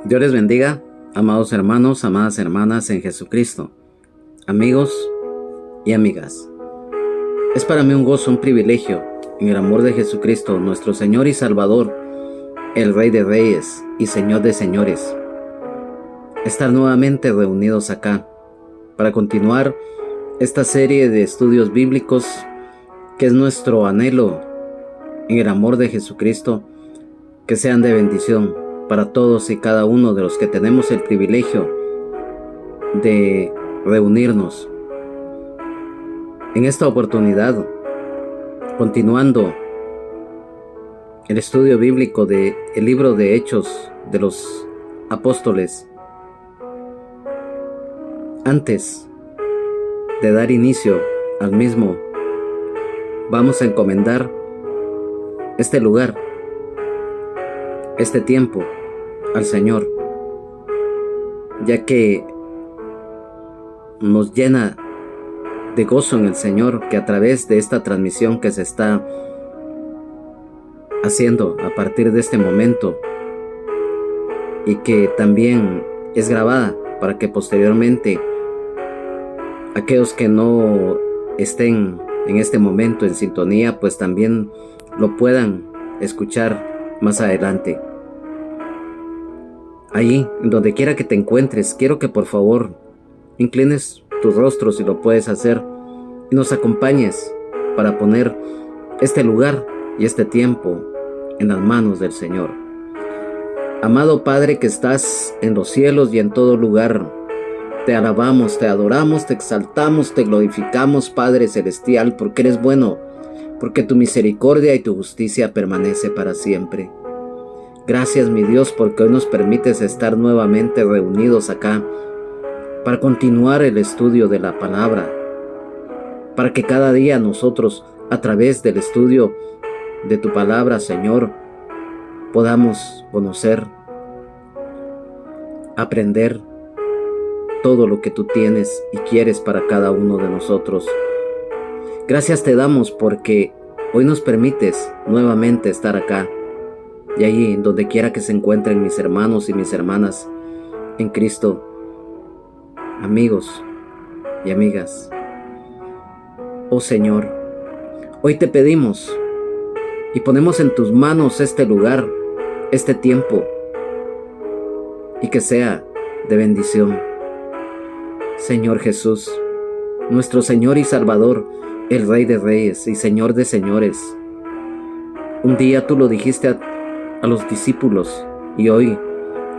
Dios les bendiga, amados hermanos, amadas hermanas en Jesucristo, amigos y amigas. Es para mí un gozo, un privilegio, en el amor de Jesucristo, nuestro Señor y Salvador, el Rey de Reyes y Señor de Señores, estar nuevamente reunidos acá para continuar esta serie de estudios bíblicos que es nuestro anhelo en el amor de Jesucristo, que sean de bendición para todos y cada uno de los que tenemos el privilegio de reunirnos. En esta oportunidad, continuando el estudio bíblico del libro de Hechos de los Apóstoles, antes de dar inicio al mismo, vamos a encomendar este lugar, este tiempo, al Señor, ya que nos llena de gozo en el Señor que a través de esta transmisión que se está haciendo a partir de este momento y que también es grabada para que posteriormente aquellos que no estén en este momento en sintonía pues también lo puedan escuchar más adelante. Allí, donde quiera que te encuentres, quiero que por favor inclines tu rostro si lo puedes hacer y nos acompañes para poner este lugar y este tiempo en las manos del Señor. Amado Padre que estás en los cielos y en todo lugar, te alabamos, te adoramos, te exaltamos, te glorificamos, Padre Celestial, porque eres bueno, porque tu misericordia y tu justicia permanece para siempre. Gracias, mi Dios, porque hoy nos permites estar nuevamente reunidos acá para continuar el estudio de la palabra, para que cada día nosotros, a través del estudio de tu palabra, Señor, podamos conocer, aprender todo lo que tú tienes y quieres para cada uno de nosotros. Gracias te damos porque hoy nos permites nuevamente estar acá. Y allí, donde quiera que se encuentren mis hermanos y mis hermanas en Cristo, amigos y amigas. Oh Señor, hoy te pedimos y ponemos en tus manos este lugar, este tiempo, y que sea de bendición. Señor Jesús, nuestro Señor y Salvador, el Rey de Reyes y Señor de Señores. Un día tú lo dijiste a los discípulos y hoy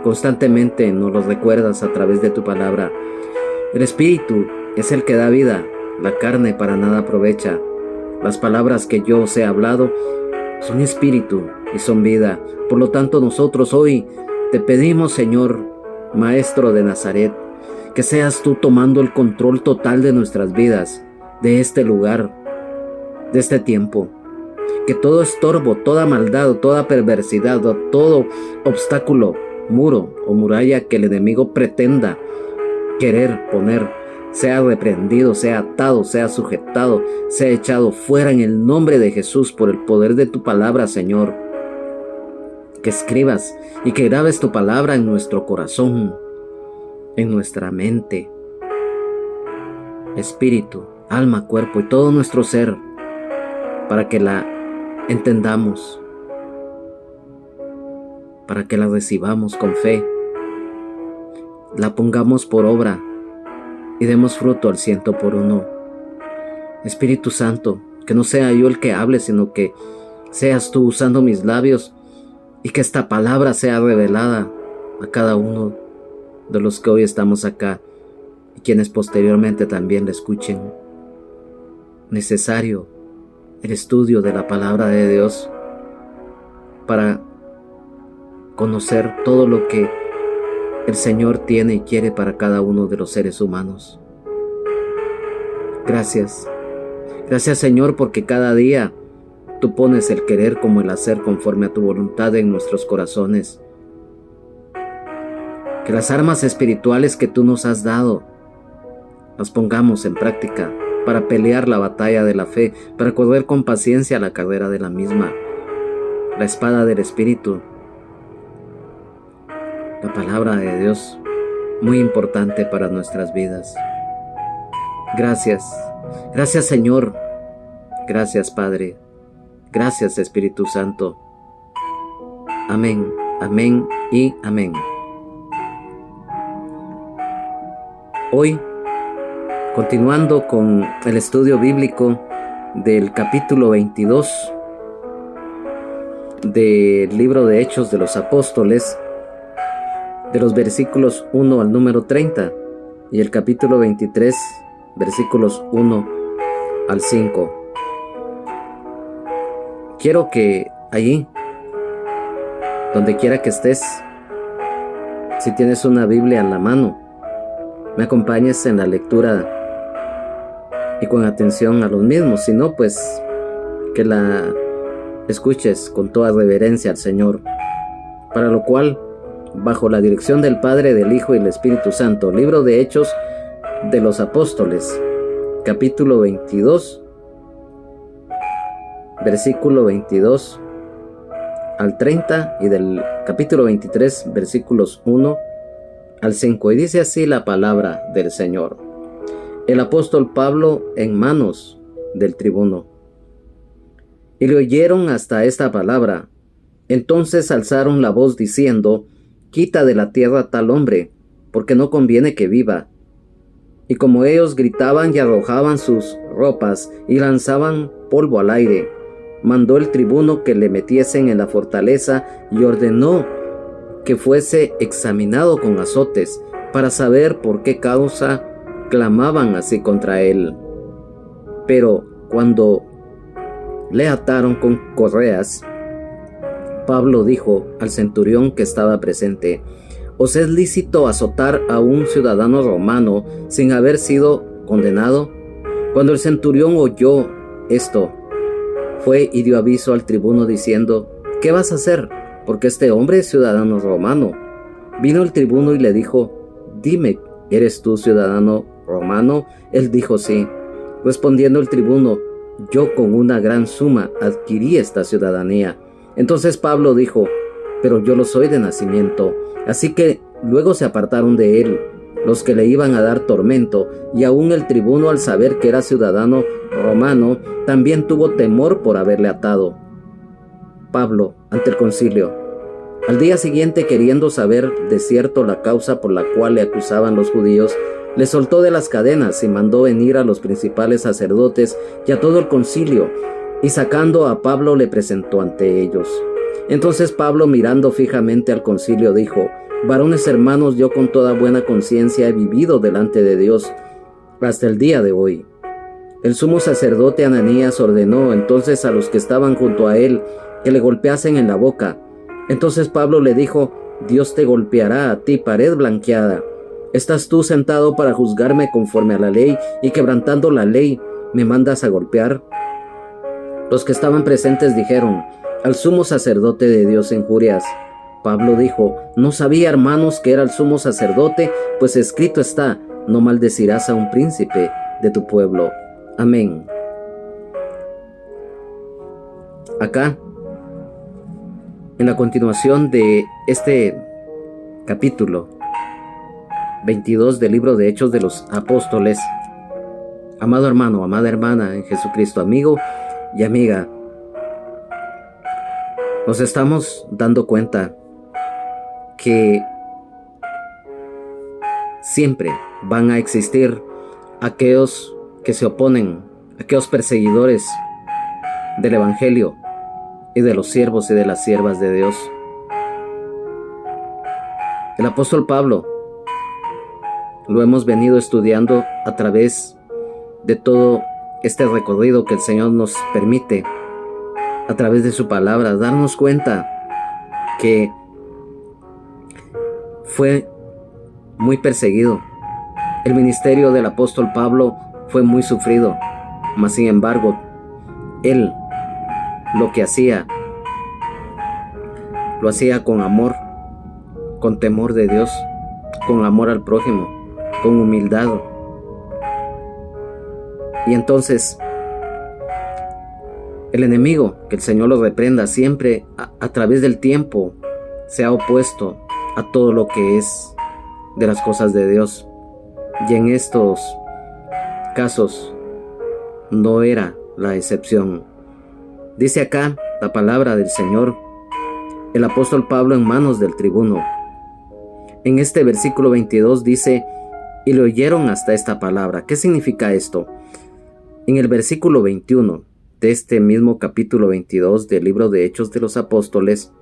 constantemente nos lo recuerdas a través de tu palabra. El Espíritu es el que da vida, la carne para nada aprovecha. Las palabras que yo os he hablado son espíritu y son vida. Por lo tanto nosotros hoy te pedimos, Señor, Maestro de Nazaret, que seas tú tomando el control total de nuestras vidas, de este lugar, de este tiempo. Que todo estorbo, toda maldad, toda perversidad, todo obstáculo, muro o muralla que el enemigo pretenda querer poner, sea reprendido, sea atado, sea sujetado, sea echado fuera en el nombre de Jesús por el poder de tu palabra, Señor. Que escribas y que grabes tu palabra en nuestro corazón, en nuestra mente, espíritu, alma, cuerpo y todo nuestro ser, para que la entendamos, para que la recibamos con fe, la pongamos por obra y demos fruto al 100%. Espíritu Santo, que no sea yo el que hable, sino que seas tú usando mis labios y que esta palabra sea revelada a cada uno de los que hoy estamos acá y quienes posteriormente también la escuchen. Necesario el estudio de la palabra de Dios para conocer todo lo que el Señor tiene y quiere para cada uno de los seres humanos. Gracias. Gracias, Señor, porque cada día tú pones el querer como el hacer conforme a tu voluntad en nuestros corazones. Que las armas espirituales que tú nos has dado las pongamos en práctica para pelear la batalla de la fe, para correr con paciencia la carrera de la misma. La espada del Espíritu la palabra de Dios, muy importante para nuestras vidas. Gracias, gracias Señor, gracias Padre, gracias Espíritu Santo. Amén, amén y amén. Hoy, continuando con el estudio bíblico del capítulo 22 del libro de Hechos de los Apóstoles, de los versículos 1 al número 30, y el capítulo 23, versículos 1 al 5. Quiero que allí, donde quiera que estés, si tienes una Biblia en la mano, me acompañes en la lectura y con atención a los mismos. Si no, pues que la escuches con toda reverencia al Señor, para lo cual, bajo la dirección del Padre, del Hijo y del Espíritu Santo, libro de Hechos de los Apóstoles, capítulo 22, versículo 22 al 30, y del capítulo 23, versículos 1 al 5, y dice así la palabra del Señor. El apóstol Pablo en manos del tribuno. Y le oyeron hasta esta palabra. Entonces alzaron la voz diciendo: quita de la tierra tal hombre, porque no conviene que viva. Y como ellos gritaban y arrojaban sus ropas y lanzaban polvo al aire, mandó el tribuno que le metiesen en la fortaleza y ordenó que fuese examinado con azotes para saber por qué causa clamaban así contra él. Pero cuando le ataron con correas, Pablo dijo al centurión que estaba presente: ¿os es lícito azotar a un ciudadano romano sin haber sido condenado? Cuando el centurión oyó esto, fue y dio aviso al tribuno diciendo: ¿qué vas a hacer? Porque este hombre es ciudadano romano. Vino el tribuno y le dijo: dime, ¿eres tú ciudadano romano? Él dijo: sí. Respondiendo el tribuno: yo con una gran suma adquirí esta ciudadanía. Entonces Pablo dijo: pero yo lo soy de nacimiento. Así que luego se apartaron de él los que le iban a dar tormento, y aún el tribuno, al saber que era ciudadano romano, también tuvo temor por haberle atado. Pablo ante el concilio. Al día siguiente, queriendo saber de cierto la causa por la cual le acusaban los judíos, le soltó de las cadenas y mandó venir a los principales sacerdotes y a todo el concilio, y sacando a Pablo le presentó ante ellos. Entonces Pablo, mirando fijamente al concilio, dijo: varones hermanos, yo con toda buena conciencia he vivido delante de Dios hasta el día de hoy. El sumo sacerdote Ananías ordenó entonces a los que estaban junto a él que le golpeasen en la boca. Entonces Pablo le dijo: Dios te golpeará a ti, pared blanqueada. ¿Estás tú sentado para juzgarme conforme a la ley, y quebrantando la ley me mandas a golpear? Los que estaban presentes dijeron: al sumo sacerdote de Dios injurias. Pablo dijo: no sabía, hermanos, que era el sumo sacerdote, pues escrito está: no maldecirás a un príncipe de tu pueblo. Amén. Acá, en la continuación de este capítulo 22 del libro de Hechos de los Apóstoles, amado hermano, amada hermana en Jesucristo, amigo y amiga, nos estamos dando cuenta que siempre van a existir aquellos que se oponen, aquellos perseguidores del Evangelio y de los siervos y de las siervas de Dios. El apóstol Pablo lo hemos venido estudiando a través de todo este recorrido que el Señor nos permite a través de su palabra, darnos cuenta que fue muy perseguido. El ministerio del apóstol Pablo fue muy sufrido, mas sin embargo, él lo que hacía, lo hacía con amor, con temor de Dios, con amor al prójimo, con humildad. Y entonces el enemigo, que el Señor lo reprenda, siempre a través del tiempo se ha opuesto a todo lo que es de las cosas de Dios. Y en estos casos no era la excepción. Dice acá la palabra del Señor, el apóstol Pablo en manos del tribuno. En este versículo 22 dice, y le oyeron hasta esta palabra. ¿Qué significa esto? En el versículo 21 de este mismo capítulo 22 del libro de Hechos de los Apóstoles,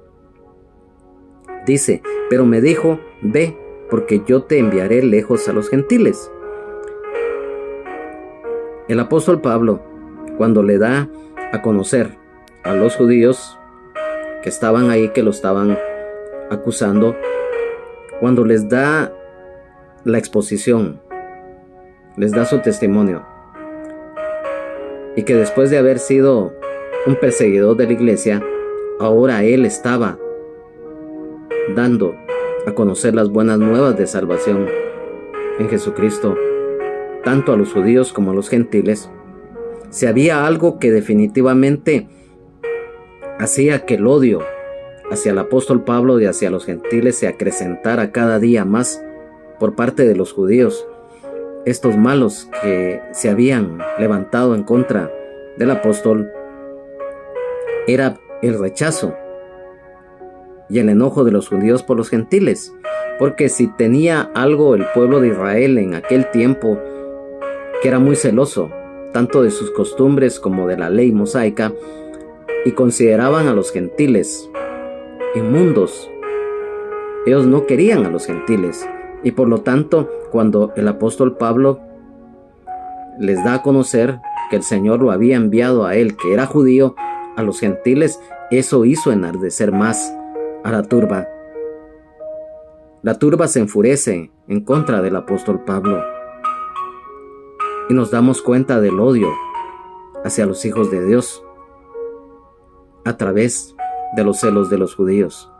dice, pero me dijo, ve, porque yo te enviaré lejos a los gentiles. El apóstol Pablo, cuando le da a conocer a los judíos que estaban ahí, que lo estaban acusando, cuando les da la exposición, les da su testimonio, y que después de haber sido un perseguidor de la iglesia, ahora él estaba dando a conocer las buenas nuevas de salvación en Jesucristo, tanto a los judíos como a los gentiles. Si había algo que definitivamente hacía que el odio hacia el apóstol Pablo y hacia los gentiles se acrecentara cada día más por parte de los judíos, estos malos que se habían levantado en contra del apóstol, era el rechazo y el enojo de los judíos por los gentiles. Porque si tenía algo el pueblo de Israel en aquel tiempo, que era muy celoso, tanto de sus costumbres como de la ley mosaica, y consideraban a los gentiles inmundos. Ellos no querían a los gentiles, y por lo tanto, cuando el apóstol Pablo les da a conocer que el Señor lo había enviado a él, que era judío, a los gentiles, eso hizo enardecer más a la turba. La turba se enfurece en contra del apóstol Pablo, y nos damos cuenta del odio hacia los hijos de Dios a través de los celos de los judíos.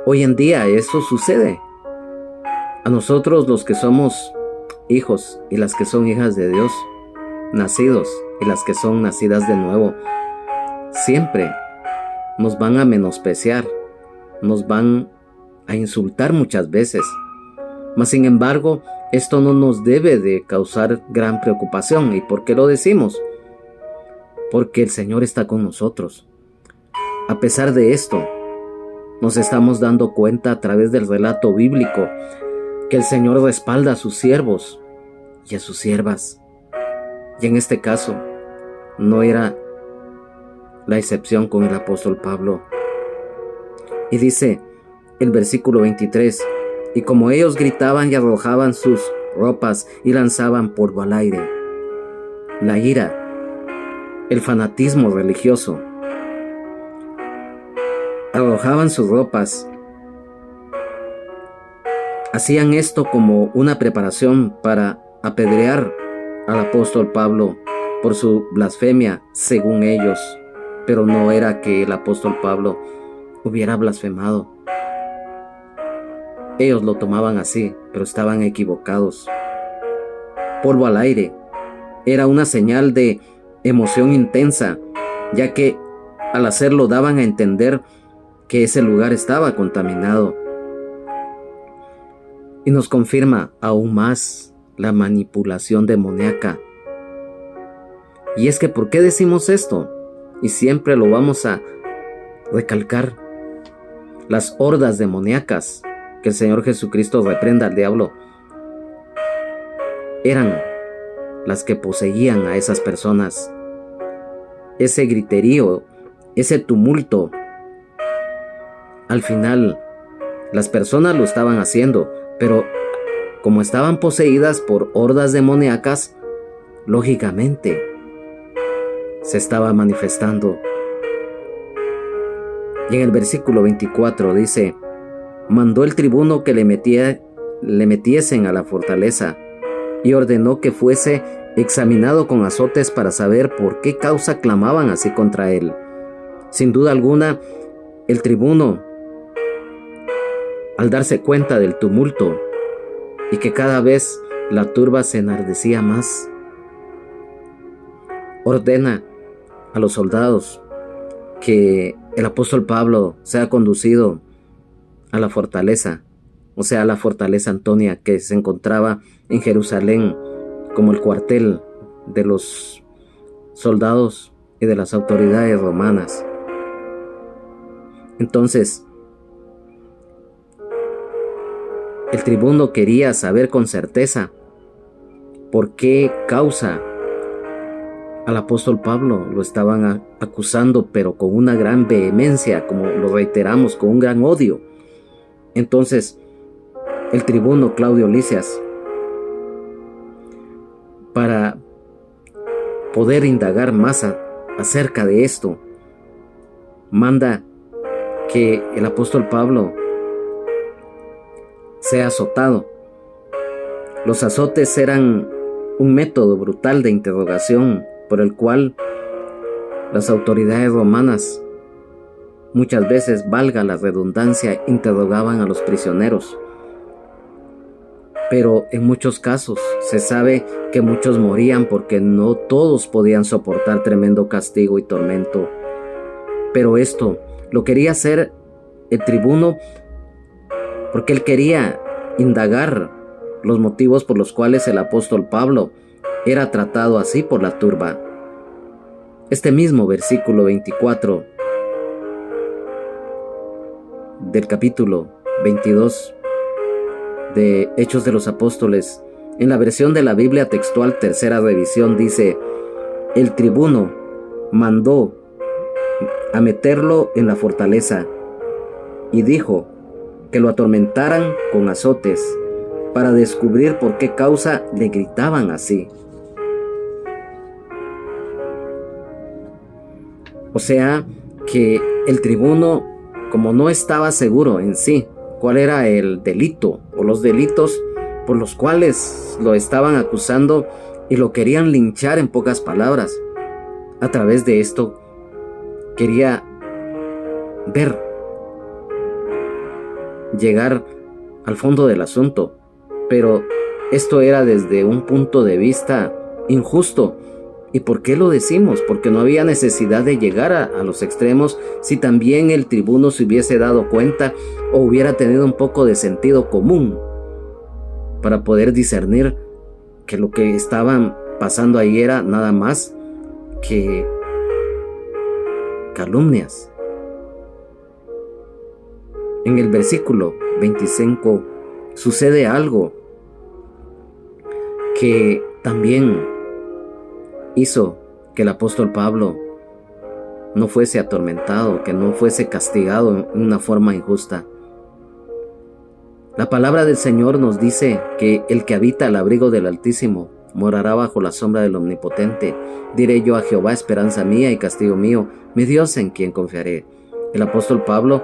Hoy en día eso sucede. A nosotros, los que somos hijos y las que son hijas de Dios, nacidos y las que son nacidas de nuevo, siempre nos van a menospreciar, nos van a insultar muchas veces. Mas sin embargo, esto no nos debe de causar gran preocupación. ¿Y por qué lo decimos? Porque el Señor está con nosotros. A pesar de esto, nos estamos dando cuenta a través del relato bíblico que el Señor respalda a sus siervos y a sus siervas. Y en este caso, no era la excepción con el apóstol Pablo. Y dice el versículo 23, y como ellos gritaban y arrojaban sus ropas y lanzaban polvo al aire, la ira, el fanatismo religioso, arrojaban sus ropas, hacían esto como una preparación para apedrear al apóstol Pablo por su blasfemia, según ellos. Pero no era que el apóstol Pablo hubiera blasfemado. Ellos lo tomaban así, pero estaban equivocados. Polvo al aire era una señal de emoción intensa, ya que al hacerlo daban a entender que ese lugar estaba contaminado. Y nos confirma aún más la manipulación demoníaca. Y es que, ¿por qué decimos esto? Y siempre lo vamos a recalcar. Las hordas demoníacas, que el Señor Jesucristo reprenda al diablo, eran las que poseían a esas personas. Ese griterío, ese tumulto, al final las personas lo estaban haciendo, pero como estaban poseídas por hordas demoníacas, lógicamente se estaba manifestando. Y en el versículo 24 dice, mandó el tribuno que le metiesen a la fortaleza y ordenó que fuese examinado con azotes para saber por qué causa clamaban así contra él. Sin duda alguna, el tribuno, al darse cuenta del tumulto y que cada vez la turba se enardecía más, ordena a los soldados que el apóstol Pablo sea conducido a la fortaleza, o sea, a la fortaleza Antonia, que se encontraba en Jerusalén como el cuartel de los soldados y de las autoridades romanas. Entonces, el tribuno quería saber con certeza por qué causa al apóstol Pablo lo estaban acusando, pero con una gran vehemencia, como lo reiteramos, con un gran odio. Entonces, el tribuno Claudio Lisias, para poder indagar más acerca de esto, manda que el apóstol Pablo sea azotado. Los azotes eran un método brutal de interrogación por el cual las autoridades romanas, muchas veces, valga la redundancia, interrogaban a los prisioneros. Pero en muchos casos se sabe que muchos morían porque no todos podían soportar tremendo castigo y tormento. Pero esto lo quería hacer el tribuno porque él quería indagar los motivos por los cuales el apóstol Pablo era tratado así por la turba. Este mismo versículo 24 del capítulo 22 de Hechos de los Apóstoles, en la versión de la Biblia textual tercera revisión, dice: el tribuno mandó a meterlo en la fortaleza y dijo que lo atormentaran con azotes para descubrir por qué causa le gritaban así. O sea que el tribuno, como no estaba seguro en sí cuál era el delito o los delitos por los cuales lo estaban acusando y lo querían linchar, en pocas palabras, a través de esto quería llegar al fondo del asunto, pero esto era desde un punto de vista injusto. ¿Y por qué lo decimos? Porque no había necesidad de llegar a los extremos si también el tribuno se hubiese dado cuenta o hubiera tenido un poco de sentido común para poder discernir que lo que estaban pasando ahí era nada más que calumnias. En el versículo 25 sucede algo que también hizo que el apóstol Pablo no fuese atormentado, que no fuese castigado en una forma injusta. La palabra del Señor nos dice que el que habita al abrigo del Altísimo morará bajo la sombra del Omnipotente. Diré yo a Jehová, esperanza mía y castigo mío, mi Dios en quien confiaré. El apóstol Pablo,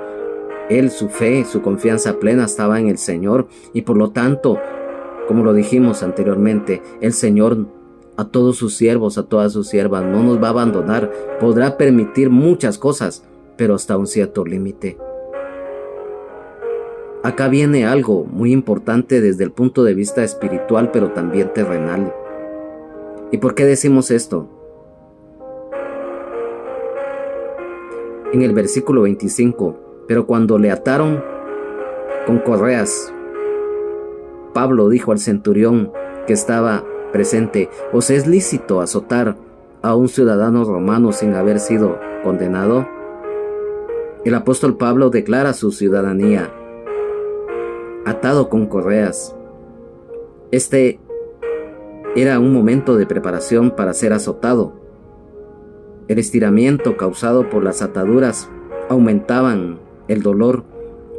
su fe, su confianza plena estaba en el Señor, y por lo tanto, como lo dijimos anteriormente, el Señor a todos sus siervos, a todas sus siervas, no nos va a abandonar. Podrá permitir muchas cosas, pero hasta un cierto límite. Acá viene algo muy importante desde el punto de vista espiritual, pero también terrenal. ¿Y por qué decimos esto? En el versículo 25, pero cuando le ataron con correas, Pablo dijo al centurión que estaba presente: ¿os es lícito azotar a un ciudadano romano sin haber sido condenado? El apóstol Pablo declara su ciudadanía, atado con correas. Este era un momento de preparación para ser azotado. El estiramiento causado por las ataduras aumentaban el dolor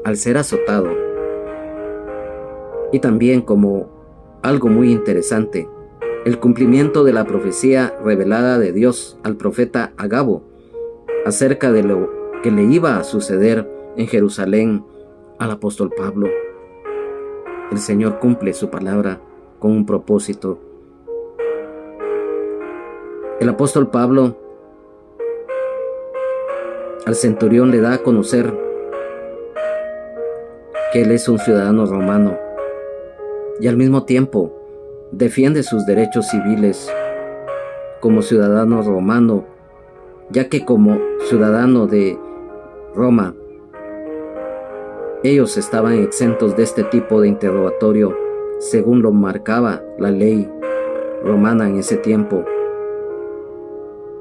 al ser azotado. Y también, como algo muy interesante, el cumplimiento de la profecía revelada de Dios al profeta Agabo acerca de lo que le iba a suceder en Jerusalén al apóstol Pablo. El Señor cumple su palabra con un propósito. El apóstol Pablo al centurión le da a conocer que él es un ciudadano romano y al mismo tiempo defiende sus derechos civiles como ciudadano romano ya que como ciudadano de Roma, ellos estaban exentos de este tipo de interrogatorio, según lo marcaba la ley romana en ese tiempo.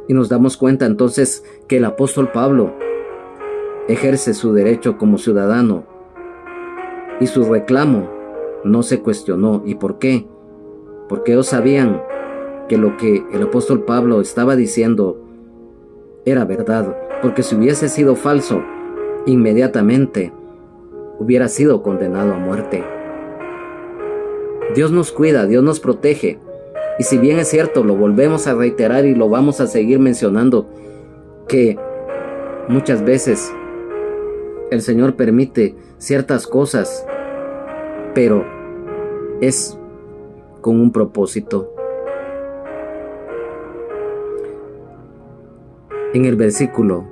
Y nos damos cuenta entonces que el apóstol Pablo ejerce su derecho como ciudadano y su reclamo no se cuestionó. ¿Y por qué? Porque ellos sabían que lo que el apóstol Pablo estaba diciendo era verdad, porque si hubiese sido falso, inmediatamente hubiera sido condenado a muerte. Dios nos cuida, Dios nos protege, y si bien es cierto, lo volvemos a reiterar y lo vamos a seguir mencionando, que muchas veces el Señor permite ciertas cosas, pero es con un propósito. En el versículo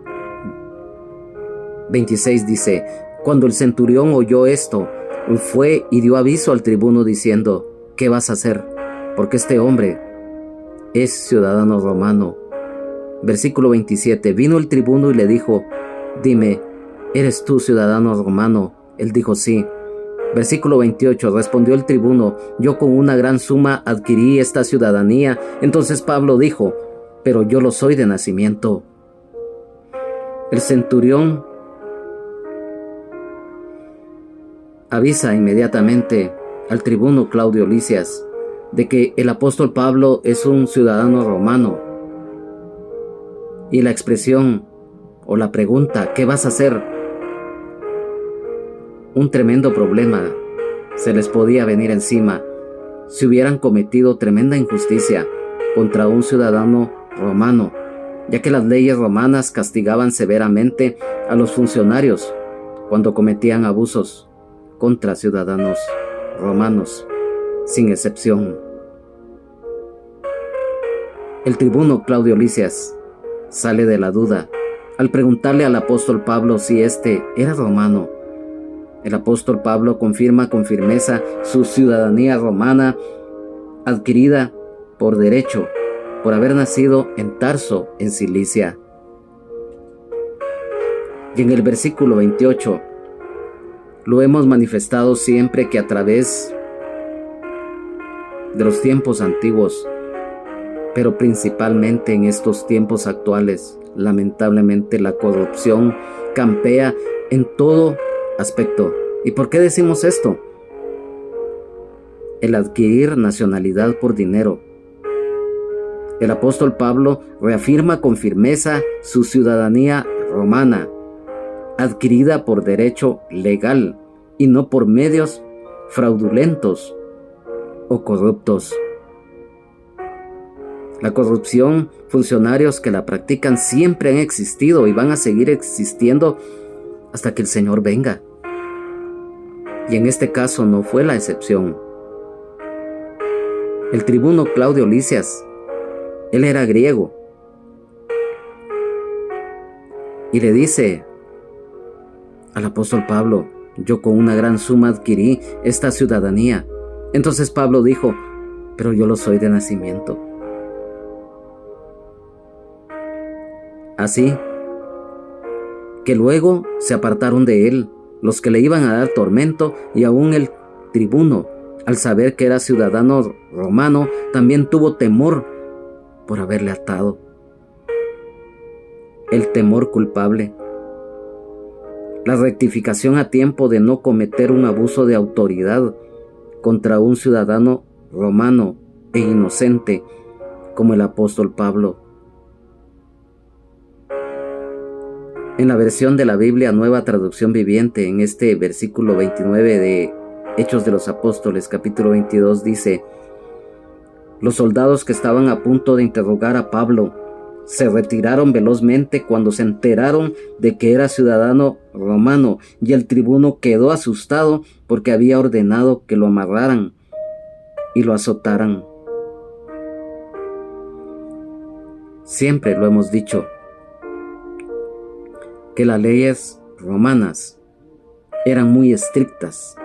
26 dice: cuando el centurión oyó esto, fue y dio aviso al tribuno diciendo: ¿qué vas a hacer? Porque este hombre es ciudadano romano. Versículo 27, vino el tribuno y le dijo: dime, ¿eres tú ciudadano romano? Él dijo: sí. Versículo 28, respondió el tribuno: yo con una gran suma adquirí esta ciudadanía. Entonces Pablo dijo: pero yo lo soy de nacimiento. El centurión avisa inmediatamente al tribuno Claudio Lisias de que el apóstol Pablo es un ciudadano romano. Y la expresión o la pregunta: ¿qué vas a hacer? Un tremendo problema se les podía venir encima si hubieran cometido tremenda injusticia contra un ciudadano romano, ya que las leyes romanas castigaban severamente a los funcionarios cuando cometían abusos contra ciudadanos romanos, sin excepción. El tribuno Claudio Lisias sale de la duda al preguntarle al apóstol Pablo si éste era romano. El apóstol Pablo confirma con firmeza su ciudadanía romana adquirida por derecho, por haber nacido en Tarso, en Cilicia. Y en el versículo 28, lo hemos manifestado siempre que a través de los tiempos antiguos, pero principalmente en estos tiempos actuales, lamentablemente la corrupción campea en todo aspecto. ¿Y por qué decimos esto? El adquirir nacionalidad por dinero. El apóstol Pablo reafirma con firmeza su ciudadanía romana, adquirida por derecho legal y no por medios fraudulentos o corruptos. La corrupción, funcionarios que la practican siempre han existido y van a seguir existiendo hasta que el Señor venga. Y en este caso no fue la excepción. El tribuno Claudio Lisias, él era griego, y le dice al apóstol Pablo: yo con una gran suma adquirí esta ciudadanía. Entonces Pablo dijo: pero yo lo soy de nacimiento. Así que luego se apartaron de él los que le iban a dar tormento, y aún el tribuno, al saber que era ciudadano romano, también tuvo temor por haberle atado. El temor culpable. La rectificación a tiempo de no cometer un abuso de autoridad contra un ciudadano romano e inocente como el apóstol Pablo. En la versión de la Biblia Nueva Traducción Viviente, en este versículo 29 de Hechos de los Apóstoles, capítulo 22, dice: los soldados que estaban a punto de interrogar a Pablo se retiraron velozmente cuando se enteraron de que era ciudadano romano, y el tribuno quedó asustado porque había ordenado que lo amarraran y lo azotaran. Siempre lo hemos dicho, que las leyes romanas eran muy estrictas,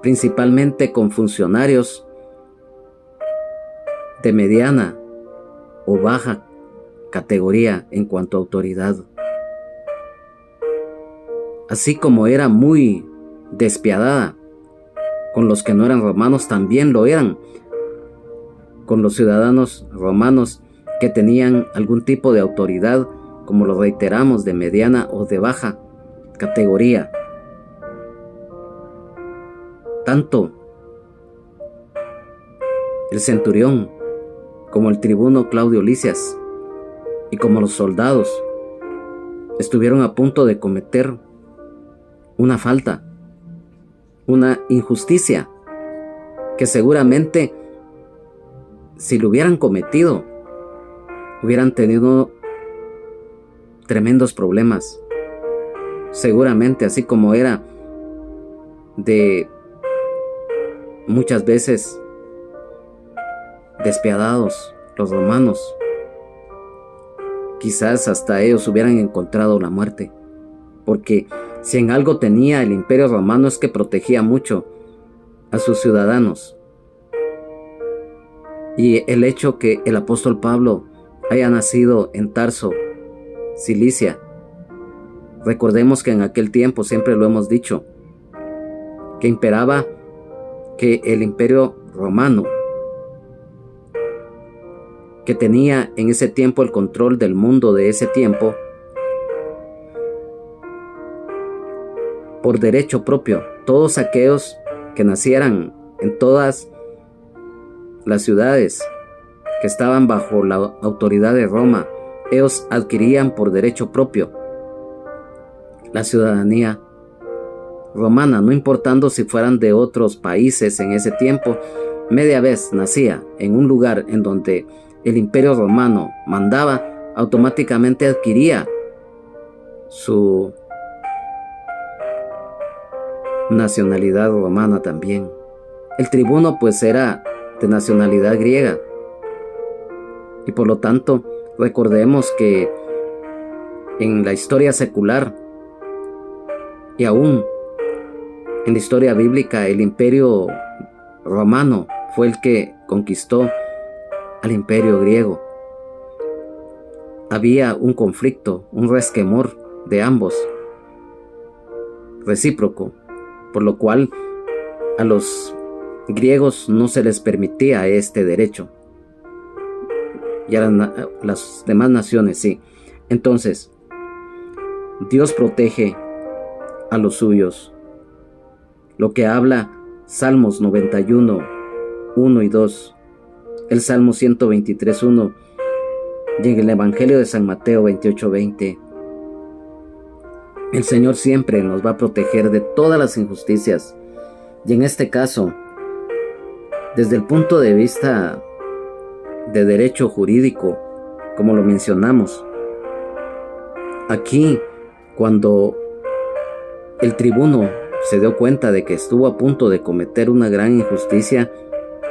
principalmente con funcionarios de mediana o baja categoría en cuanto a autoridad. Así como era muy despiadada con los que no eran romanos, también lo eran con los ciudadanos romanos que tenían algún tipo de autoridad, como lo reiteramos, de mediana o de baja categoría. Tanto el centurión como el tribuno Claudio Lisias y como los soldados estuvieron a punto de cometer una falta, una injusticia, que seguramente si lo hubieran cometido, hubieran tenido tremendos problemas. Seguramente, así como era de muchas veces despiadados los romanos, quizás hasta ellos hubieran encontrado la muerte, porque si en algo tenía el Imperio Romano es que protegía mucho a sus ciudadanos. Y el hecho que el apóstol Pablo haya nacido en Tarso, Cilicia, recordemos que en aquel tiempo, siempre lo hemos dicho, que imperaba que el Imperio Romano, que tenía en ese tiempo el control del mundo de ese tiempo, por derecho propio, todos aquellos que nacieran en todas las ciudades que estaban bajo la autoridad de Roma, ellos adquirían por derecho propio la ciudadanía romana, no importando si fueran de otros países. En ese tiempo, media vez nacía en un lugar en donde el Imperio Romano mandaba, automáticamente adquiría su nacionalidad romana también. El tribuno pues era de nacionalidad griega, y por lo tanto recordemos que en la historia secular y aún en la historia bíblica, el Imperio Romano fue el que conquistó al Imperio griego. Había un conflicto, un resquemor de ambos, recíproco, por lo cual a los griegos no se les permitía este derecho, y a las demás naciones sí. Entonces, Dios protege a los suyos, lo que habla Salmos 91, 1 y 2, el Salmo 123, 1, y en el Evangelio de San Mateo 28, 20. El Señor siempre nos va a proteger de todas las injusticias, y en este caso, desde el punto de vista de derecho jurídico, como lo mencionamos, aquí cuando el tribuno se dio cuenta de que estuvo a punto de cometer una gran injusticia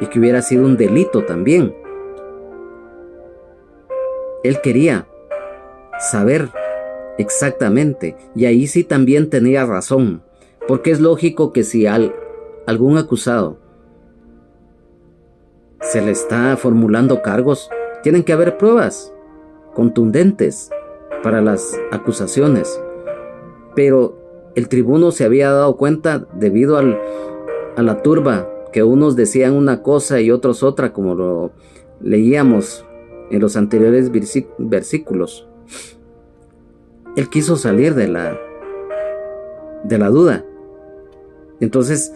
y que hubiera sido un delito también, él quería saber exactamente, y ahí sí también tenía razón, porque es lógico que si algún acusado se le está formulando cargos, tienen que haber pruebas contundentes para las acusaciones. Pero el tribuno se había dado cuenta, debido a la turba, que unos decían una cosa y otros otra, como lo leíamos en los anteriores versículos. Él quiso salir de la duda. Entonces,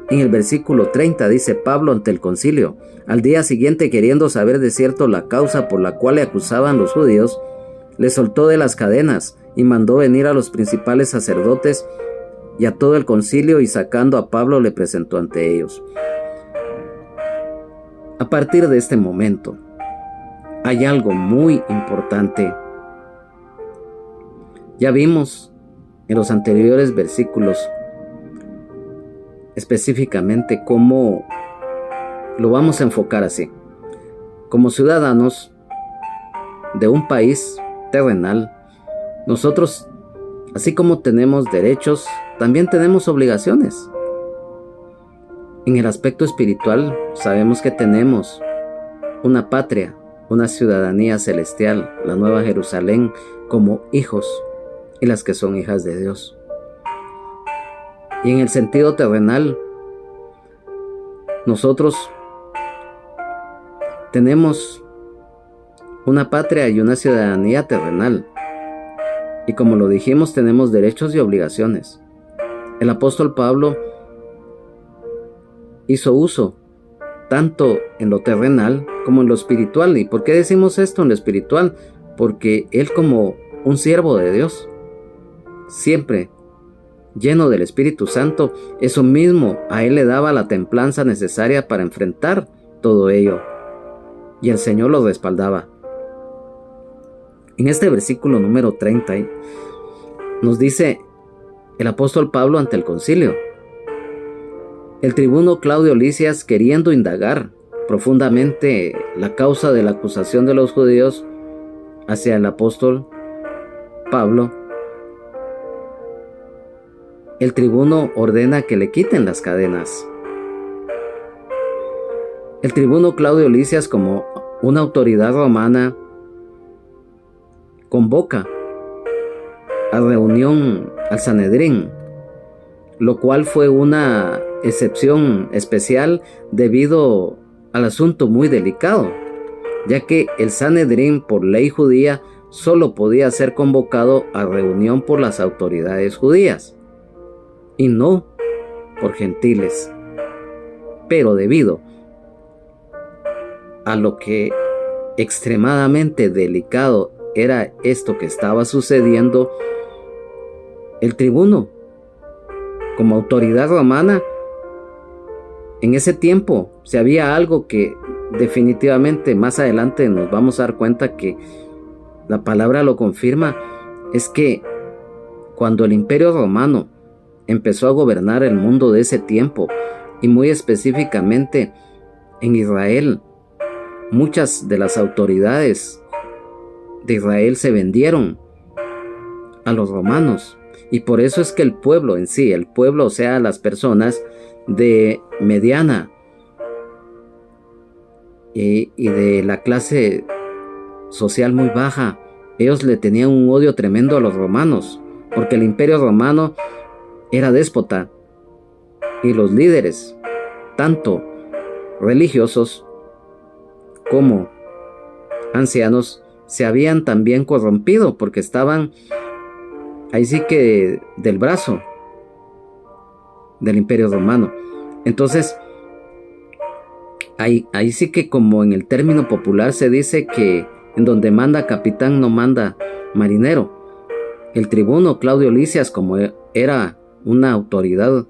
en el versículo 30 dice: Pablo ante el concilio, al día siguiente, queriendo saber de cierto la causa por la cual le acusaban los judíos, le soltó de las cadenas y mandó venir a los principales sacerdotes y a todo el concilio, y sacando a Pablo le presentó ante ellos. A partir de este momento, hay algo muy importante. Ya vimos en los anteriores versículos específicamente cómo lo vamos a enfocar así. Como ciudadanos de un país terrenal, nosotros, así como tenemos derechos, también tenemos obligaciones. En el aspecto espiritual, sabemos que tenemos una patria una ciudadanía celestial, la Nueva Jerusalén, como hijos y las que son hijas de Dios. Y en el sentido terrenal, nosotros tenemos una patria y una ciudadanía terrenal. Y como lo dijimos, tenemos derechos y obligaciones. El apóstol Pablo hizo uso tanto en lo terrenal como en lo espiritual. ¿Y por qué decimos esto en lo espiritual? Porque él, como un siervo de Dios, siempre lleno del Espíritu Santo, eso mismo a él le daba la templanza necesaria para enfrentar todo ello. Y el Señor lo respaldaba. En este versículo número 30 nos dice el apóstol Pablo ante el concilio: el tribuno Claudio Lisias, queriendo indagar profundamente la causa de la acusación de los judíos hacia el apóstol Pablo, el tribuno ordena que le quiten las cadenas. El tribuno Claudio Lisias, como una autoridad romana, convoca a reunión al Sanedrín, lo cual fue una excepción especial debido al asunto muy delicado, ya que el Sanedrín, por ley judía, solo podía ser convocado a reunión por las autoridades judías y no por gentiles. Pero debido a lo que extremadamente delicado era esto que estaba sucediendo, el tribuno, como autoridad romana, en ese tiempo, si había algo que definitivamente más adelante nos vamos a dar cuenta que la palabra lo confirma, es que cuando el Imperio Romano empezó a gobernar el mundo de ese tiempo, y muy específicamente en Israel, muchas de las autoridades de Israel se vendieron a los romanos. Y por eso es que el pueblo en sí, el pueblo, o sea, las personas de mediana y de la clase social muy baja, ellos le tenían un odio tremendo a los romanos, porque el Imperio Romano era déspota y los líderes, tanto religiosos como ancianos, se habían también corrompido porque estaban ahí sí que del brazo del Imperio Romano. Entonces, ahí sí que, como en el término popular se dice, que en donde manda capitán no manda marinero. El tribuno Claudio Lisias, como era una autoridad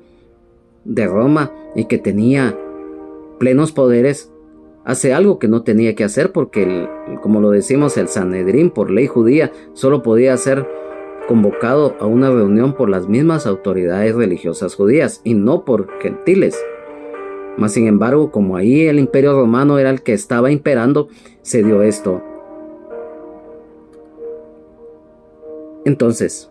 de Roma y que tenía plenos poderes, hace algo que no tenía que hacer, porque como lo decimos, el Sanedrín, por ley judía, solo podía ser convocado a una reunión por las mismas autoridades religiosas judías y no por gentiles. Mas sin embargo, como ahí el Imperio Romano era el que estaba imperando, se dio esto. Entonces,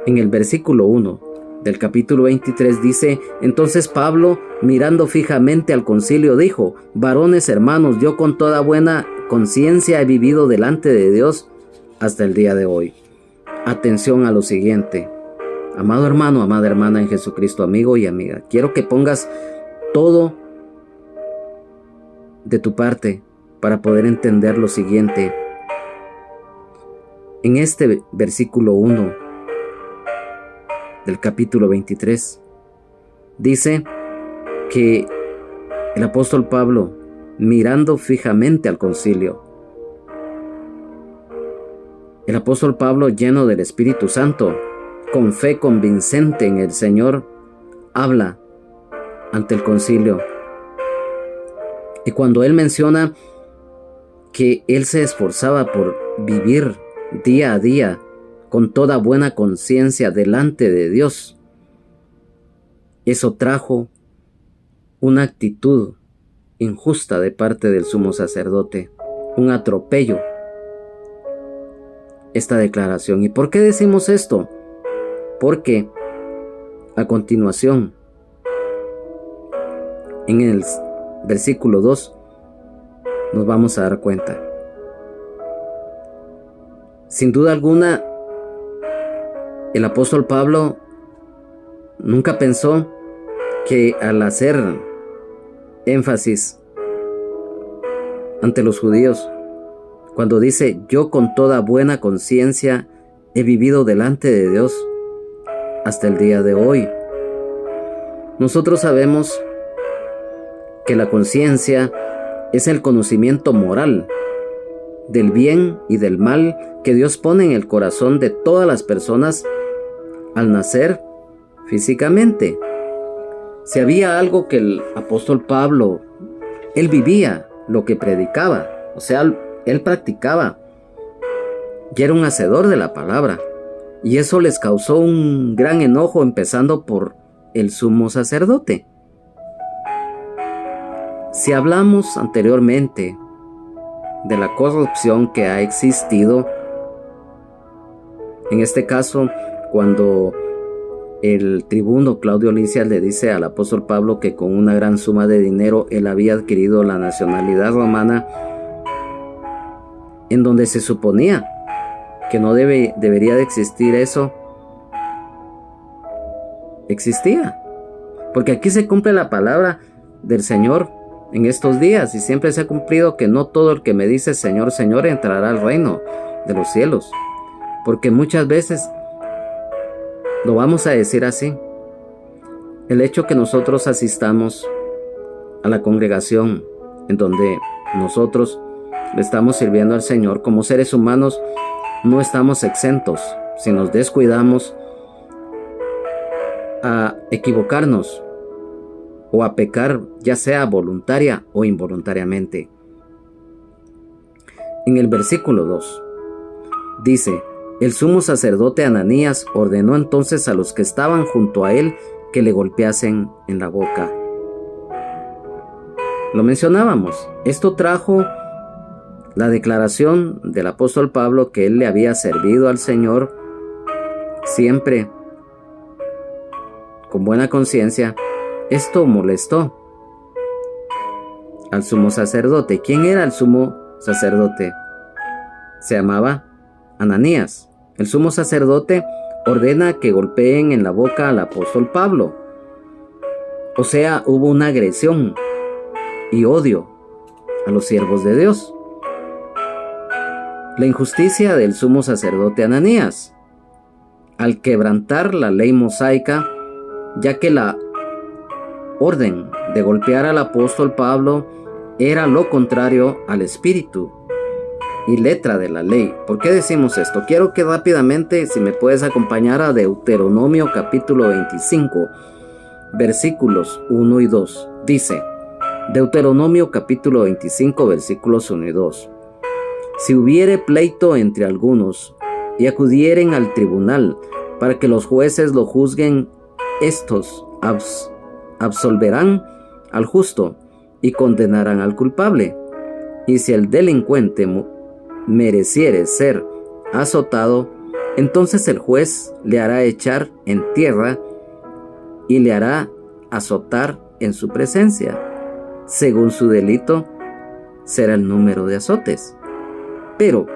en el versículo 1 del capítulo 23 dice: entonces Pablo, mirando fijamente al concilio, dijo: varones hermanos, yo con toda buena conciencia he vivido delante de Dios hasta el día de hoy. Atención a lo siguiente. Amado hermano, amada hermana en Jesucristo, amigo y amiga, quiero que pongas todo de tu parte para poder entender lo siguiente. En este versículo 1 del capítulo 23 dice que el apóstol Pablo, mirando fijamente al concilio, el apóstol Pablo, lleno del Espíritu Santo, con fe convincente en el Señor, habla ante el concilio. Y cuando él menciona que él se esforzaba por vivir día a día con toda buena conciencia delante de Dios, eso trajo una actitud injusta de parte del sumo sacerdote, un atropello esta declaración. ¿Y por qué decimos esto? Porque a continuación, en el versículo 2, nos vamos a dar cuenta. Sin duda alguna, el apóstol Pablo nunca pensó que al hacer énfasis ante los judíos, cuando dice: yo con toda buena conciencia he vivido delante de Dios hasta el día de hoy. Nosotros sabemos que la conciencia es el conocimiento moral del bien y del mal que Dios pone en el corazón de todas las personas al nacer físicamente. Si había algo que el apóstol Pablo, él vivía lo que predicaba, o sea, él practicaba, y era un hacedor de la palabra, y eso les causó un gran enojo, empezando por el sumo sacerdote. Si hablamos anteriormente de la corrupción que ha existido, en este caso, cuando el tribuno Claudio Lisias le dice al apóstol Pablo que con una gran suma de dinero él había adquirido la nacionalidad romana, en donde se suponía que no debería de existir eso, existía. Porque aquí se cumple la palabra del Señor en estos días, y siempre se ha cumplido que no todo el que me dice Señor, Señor entrará al reino de los cielos. Porque muchas veces lo vamos a decir así. El hecho que nosotros asistamos a la congregación en donde nosotros le estamos sirviendo al Señor, como seres humanos no estamos exentos, si nos descuidamos, a equivocarnos o a pecar, ya sea voluntaria o involuntariamente. En el versículo 2 dice: el sumo sacerdote Ananías ordenó entonces a los que estaban junto a él que le golpeasen en la boca. Lo mencionábamos. Esto trajo la declaración del apóstol Pablo que él le había servido al Señor siempre con buena conciencia. Esto molestó al sumo sacerdote. ¿Quién era el sumo sacerdote? Se llamaba Ananías. El sumo sacerdote ordena que golpeen en la boca al apóstol Pablo. O sea, hubo una agresión y odio a los siervos de Dios. La injusticia del sumo sacerdote Ananías, al quebrantar la ley mosaica, ya que la orden de golpear al apóstol Pablo era lo contrario al espíritu y letra de la ley. ¿Por qué decimos esto? Quiero que rápidamente, si me puedes acompañar a Deuteronomio capítulo 25, versículos 1 y 2. Dice, Deuteronomio capítulo 25, versículos 1 y 2. Si hubiere pleito entre algunos y acudieren al tribunal para que los jueces lo juzguen, estos absolverán al justo y condenarán al culpable. Y si el delincuente mereciere ser azotado, entonces el juez le hará echar en tierra y le hará azotar en su presencia. Según su delito será el número de azotes. Pero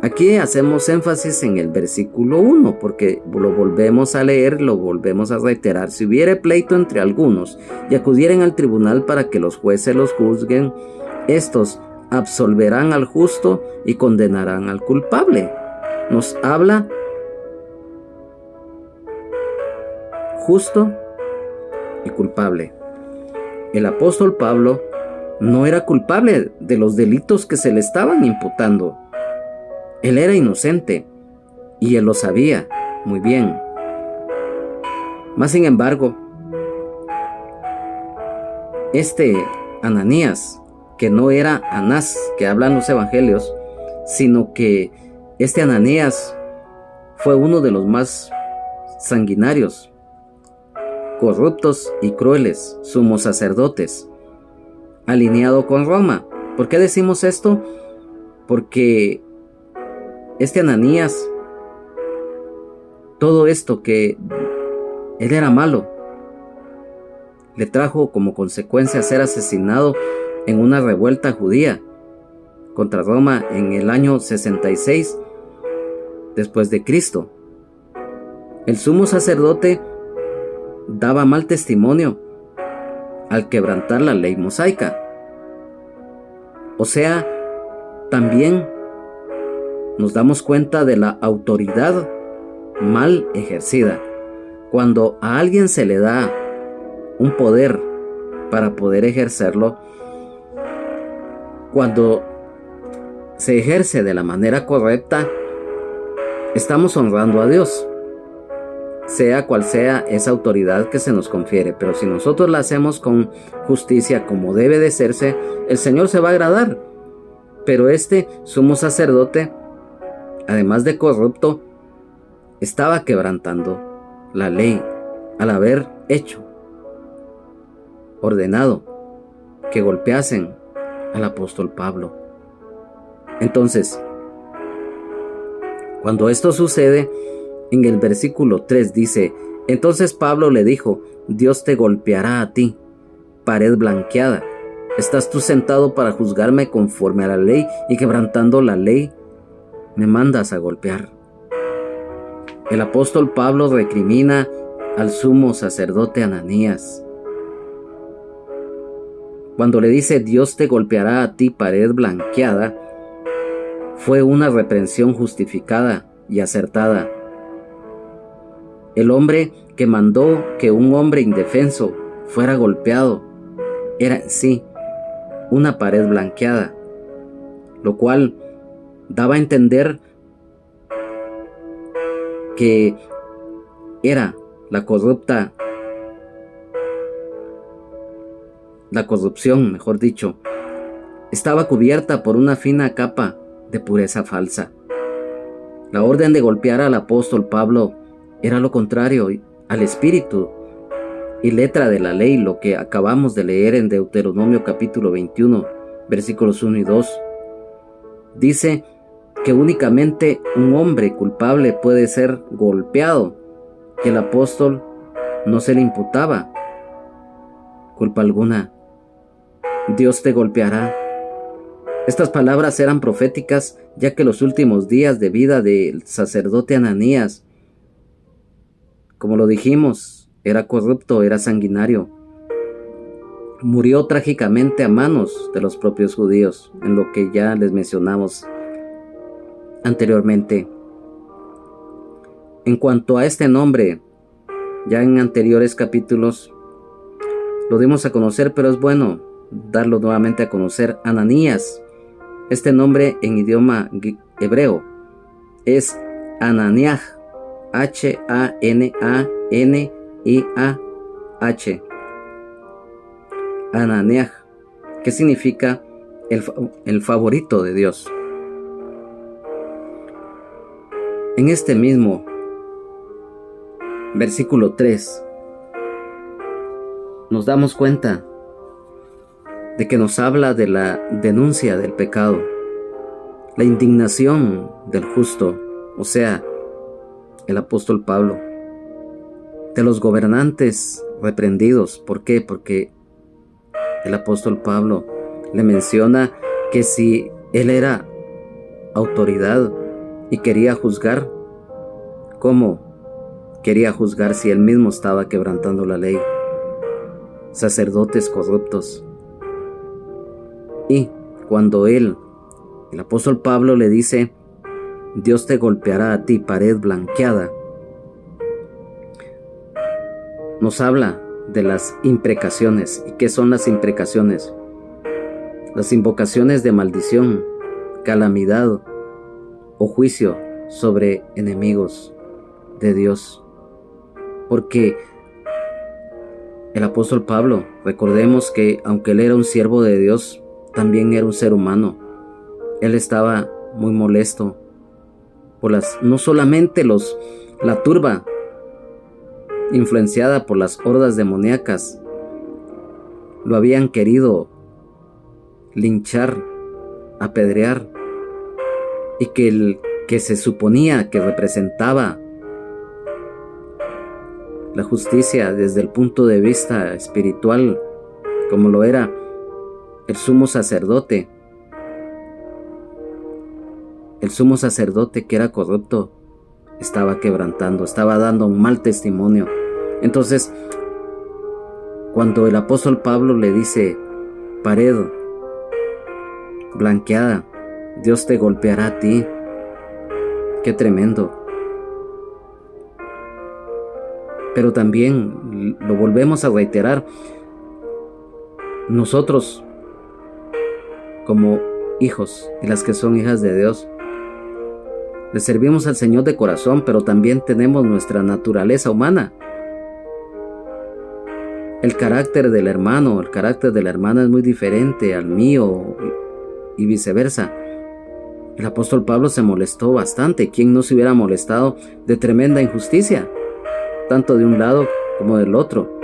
aquí hacemos énfasis en el versículo 1, porque lo volvemos a leer, lo volvemos a reiterar. Si hubiere pleito entre algunos y acudieren al tribunal para que los jueces los juzguen, estos absolverán al justo y condenarán al culpable. Nos habla justo y culpable. El apóstol Pablo no era culpable de los delitos que se le estaban imputando. Él era inocente y él lo sabía muy bien. Mas sin embargo, este Ananías, que no era Anás que hablan los evangelios, sino que este Ananías fue uno de los más sanguinarios, corruptos y crueles sumos sacerdotes, alineado con Roma. ¿Por qué decimos esto? Porque este Ananías, todo esto que él era malo, le trajo como consecuencia ser asesinado en una revuelta judía contra Roma en el año 66 después de Cristo. El sumo sacerdote daba mal testimonio al quebrantar la ley mosaica. O sea, también nos damos cuenta de la autoridad mal ejercida. Cuando a alguien se le da un poder para poder ejercerlo, cuando se ejerce de la manera correcta, estamos honrando a Dios, sea cual sea esa autoridad que se nos confiere. Pero si nosotros la hacemos con justicia, como debe de serse, el Señor se va a agradar. Pero este sumo sacerdote, además de corrupto, estaba quebrantando la ley al haber ordenado que golpeasen al apóstol Pablo. Entonces, cuando esto sucede, en el versículo 3 dice: entonces Pablo le dijo: Dios te golpeará a ti, pared blanqueada. ¿Estás tú sentado para juzgarme conforme a la ley, y quebrantando la ley me mandas a golpear? El apóstol Pablo recrimina al sumo sacerdote Ananías. Cuando le dice: Dios te golpeará a ti, pared blanqueada, fue una reprensión justificada y acertada. El hombre que mandó que un hombre indefenso fuera golpeado era en sí una pared blanqueada, lo cual daba a entender que era la corrupción, mejor dicho, estaba cubierta por una fina capa de pureza falsa. La orden de golpear al apóstol Pablo era lo contrario al espíritu y letra de la ley, lo que acabamos de leer en Deuteronomio capítulo 21, versículos 1 y 2. Dice que únicamente un hombre culpable puede ser golpeado, que el apóstol no se le imputaba culpa alguna. Dios te golpeará. Estas palabras eran proféticas, ya que los últimos días de vida del sacerdote Ananías, como lo dijimos, era corrupto, era sanguinario. Murió trágicamente a manos de los propios judíos, en lo que ya les mencionamos anteriormente. En cuanto a este nombre, ya en anteriores capítulos lo dimos a conocer, pero es bueno darlo nuevamente a conocer. Ananías, este nombre en idioma hebreo es Ananiah, H-A-N-A-N-I-A-H. Ananiah, que significa el favorito de Dios. En este mismo versículo 3 nos damos cuenta de que nos habla de la denuncia del pecado, la indignación del justo, o sea, el apóstol Pablo, de los gobernantes reprendidos. ¿Por qué? Porque el apóstol Pablo le menciona que si él era autoridad y quería juzgar, ¿cómo quería juzgar si él mismo estaba quebrantando la ley? Sacerdotes corruptos. Y cuando el apóstol Pablo le dice: Dios te golpeará a ti, pared blanqueada, nos habla de las imprecaciones. ¿Y qué son las imprecaciones? Las invocaciones de maldición, calamidad o juicio sobre enemigos de Dios. Porque el apóstol Pablo, recordemos que aunque él era un siervo de Dios, también era un ser humano. Él estaba muy molesto por no solamente la turba influenciada por las hordas demoníacas, lo habían querido linchar, apedrear, y que el que se suponía que representaba la justicia desde el punto de vista espiritual, como lo era el sumo sacerdote que era corrupto, estaba quebrantando, estaba dando un mal testimonio. Entonces, cuando el apóstol Pablo le dice, pared blanqueada, Dios te golpeará a ti, qué tremendo. Pero también lo volvemos a reiterar, nosotros como hijos y las que son hijas de Dios, le servimos al Señor de corazón, pero también tenemos nuestra naturaleza humana. El carácter del hermano, el carácter de la hermana es muy diferente al mío y viceversa. El apóstol Pablo se molestó bastante. ¿Quién no se hubiera molestado de tremenda injusticia? Tanto de un lado como del otro.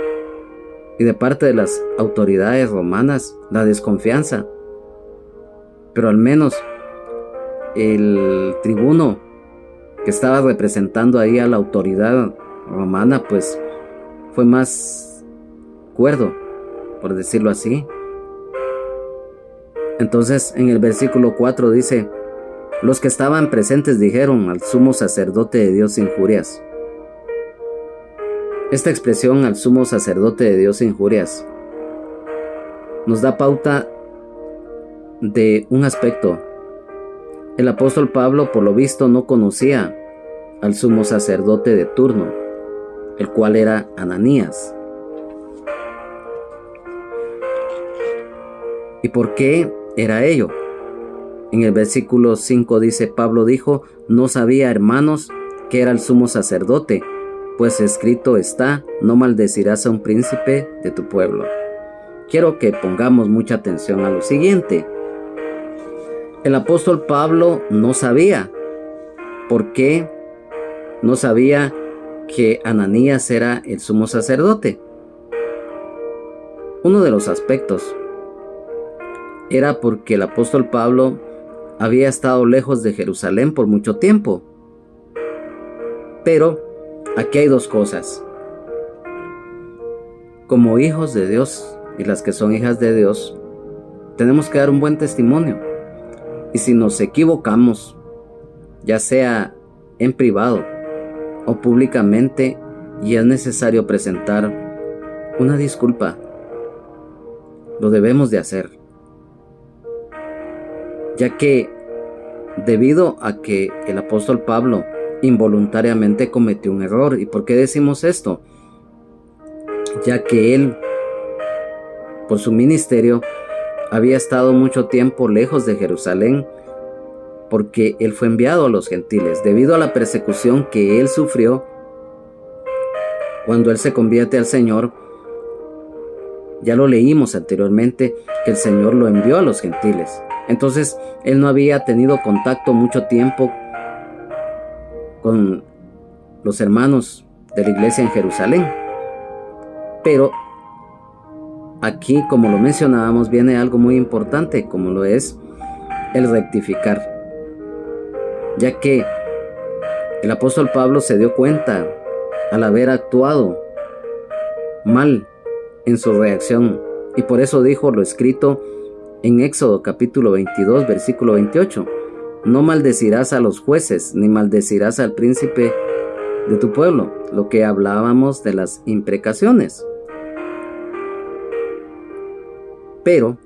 Y de parte de las autoridades romanas, la desconfianza. Pero al menos el tribuno que estaba representando ahí a la autoridad romana, pues fue más cuerdo, por decirlo así. Entonces en el versículo 4 dice, los que estaban presentes dijeron al sumo sacerdote de Dios injurias. Esta expresión, al sumo sacerdote de Dios injurias, nos da pauta de un aspecto. El apóstol Pablo, por lo visto, no conocía al sumo sacerdote de turno, el cual era Ananías. ¿Y por qué era ello? En el versículo 5 dice, Pablo dijo, no sabía, hermanos, que era el sumo sacerdote, pues escrito está, no maldecirás a un príncipe de tu pueblo. Quiero que pongamos mucha atención a lo siguiente. El apóstol Pablo no sabía. ¿Por qué no sabía que Ananías era el sumo sacerdote? Uno de los aspectos era porque el apóstol Pablo había estado lejos de Jerusalén por mucho tiempo. Pero aquí hay dos cosas. Como hijos de Dios y las que son hijas de Dios, tenemos que dar un buen testimonio. Y si nos equivocamos, ya sea en privado o públicamente, y es necesario presentar una disculpa, lo debemos de hacer. Ya que debido a que el apóstol Pablo involuntariamente cometió un error. ¿Y por qué decimos esto? Ya que él, por su ministerio, había estado mucho tiempo lejos de Jerusalén, porque él fue enviado a los gentiles debido a la persecución que él sufrió. Cuando él se convierte al Señor, ya lo leímos anteriormente, que el Señor lo envió a los gentiles. Entonces él no había tenido contacto mucho tiempo con los hermanos de la iglesia en Jerusalén. Pero aquí, como lo mencionábamos, viene algo muy importante, como lo es el rectificar. Ya que el apóstol Pablo se dio cuenta al haber actuado mal en su reacción, y por eso dijo lo escrito en Éxodo capítulo 22 versículo 28: no maldecirás a los jueces, ni maldecirás al príncipe de tu pueblo. Lo que hablábamos de las imprecaciones. Pero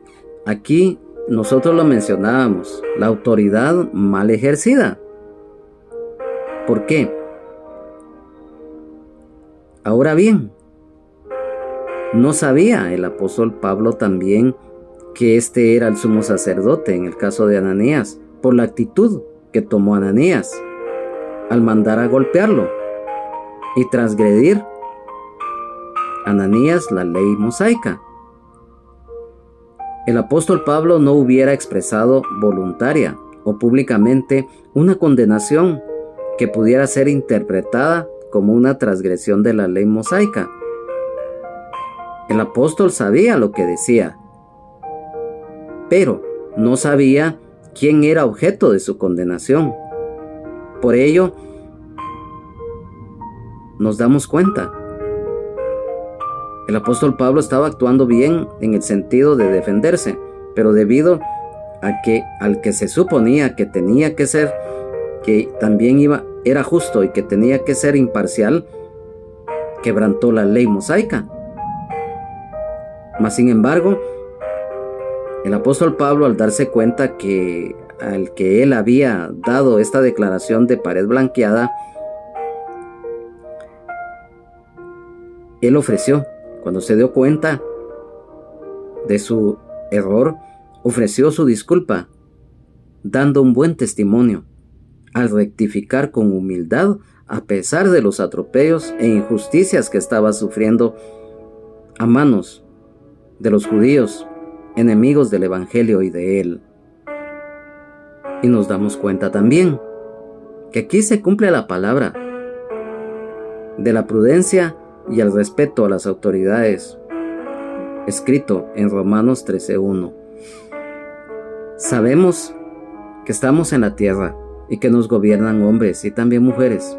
aquí nosotros lo mencionábamos, la autoridad mal ejercida. ¿Por qué? Ahora bien, no sabía el apóstol Pablo también que este era el sumo sacerdote en el caso de Ananías, por la actitud que tomó Ananías al mandar a golpearlo y transgredir Ananías la ley mosaica. El apóstol Pablo no hubiera expresado voluntaria o públicamente una condenación que pudiera ser interpretada como una transgresión de la ley mosaica. El apóstol sabía lo que decía, pero no sabía quién era objeto de su condenación. Por ello, nos damos cuenta. El apóstol Pablo estaba actuando bien en el sentido de defenderse, pero debido a que al que se suponía que tenía que ser, que también era justo y que tenía que ser imparcial, quebrantó la ley mosaica. Mas sin embargo, el apóstol Pablo, al darse cuenta que al que él había dado esta declaración de pared blanqueada, él ofreció, cuando se dio cuenta de su error, ofreció su disculpa, dando un buen testimonio, al rectificar con humildad a pesar de los atropellos e injusticias que estaba sufriendo a manos de los judíos, enemigos del evangelio y de él. Y nos damos cuenta también que aquí se cumple la palabra de la prudencia y el respeto a las autoridades, escrito en Romanos 13:1. Sabemos que estamos en la tierra y que nos gobiernan hombres y también mujeres.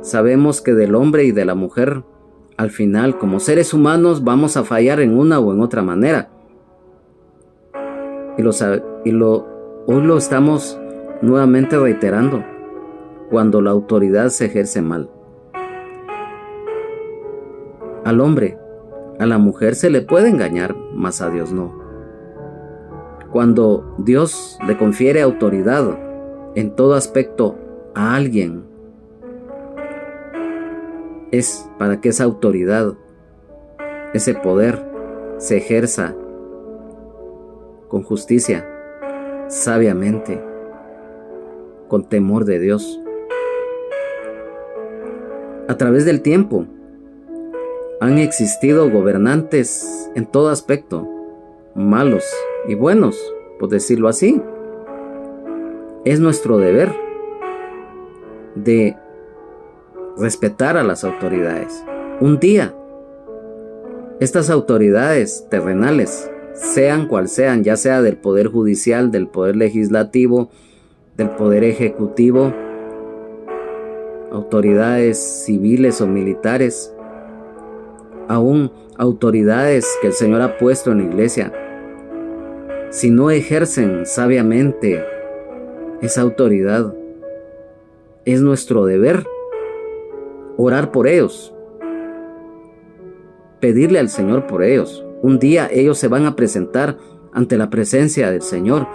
Sabemos que del hombre y de la mujer, al final, como seres humanos, vamos a fallar en una o en otra manera. Hoy lo estamos nuevamente reiterando, cuando la autoridad se ejerce mal. Al hombre, a la mujer se le puede engañar, mas a Dios no. Cuando Dios le confiere autoridad en todo aspecto a alguien, es para que esa autoridad, ese poder, se ejerza con justicia, sabiamente, con temor de Dios. A través del tiempo, han existido gobernantes en todo aspecto, malos y buenos, por decirlo así. Es nuestro deber de respetar a las autoridades. Un día, estas autoridades terrenales, sean cual sean, ya sea del poder judicial, del poder legislativo, del poder ejecutivo, autoridades civiles o militares, aún autoridades que el Señor ha puesto en la iglesia, si no ejercen sabiamente esa autoridad, es nuestro deber orar por ellos, pedirle al Señor por ellos. Un día ellos se van a presentar ante la presencia del Señor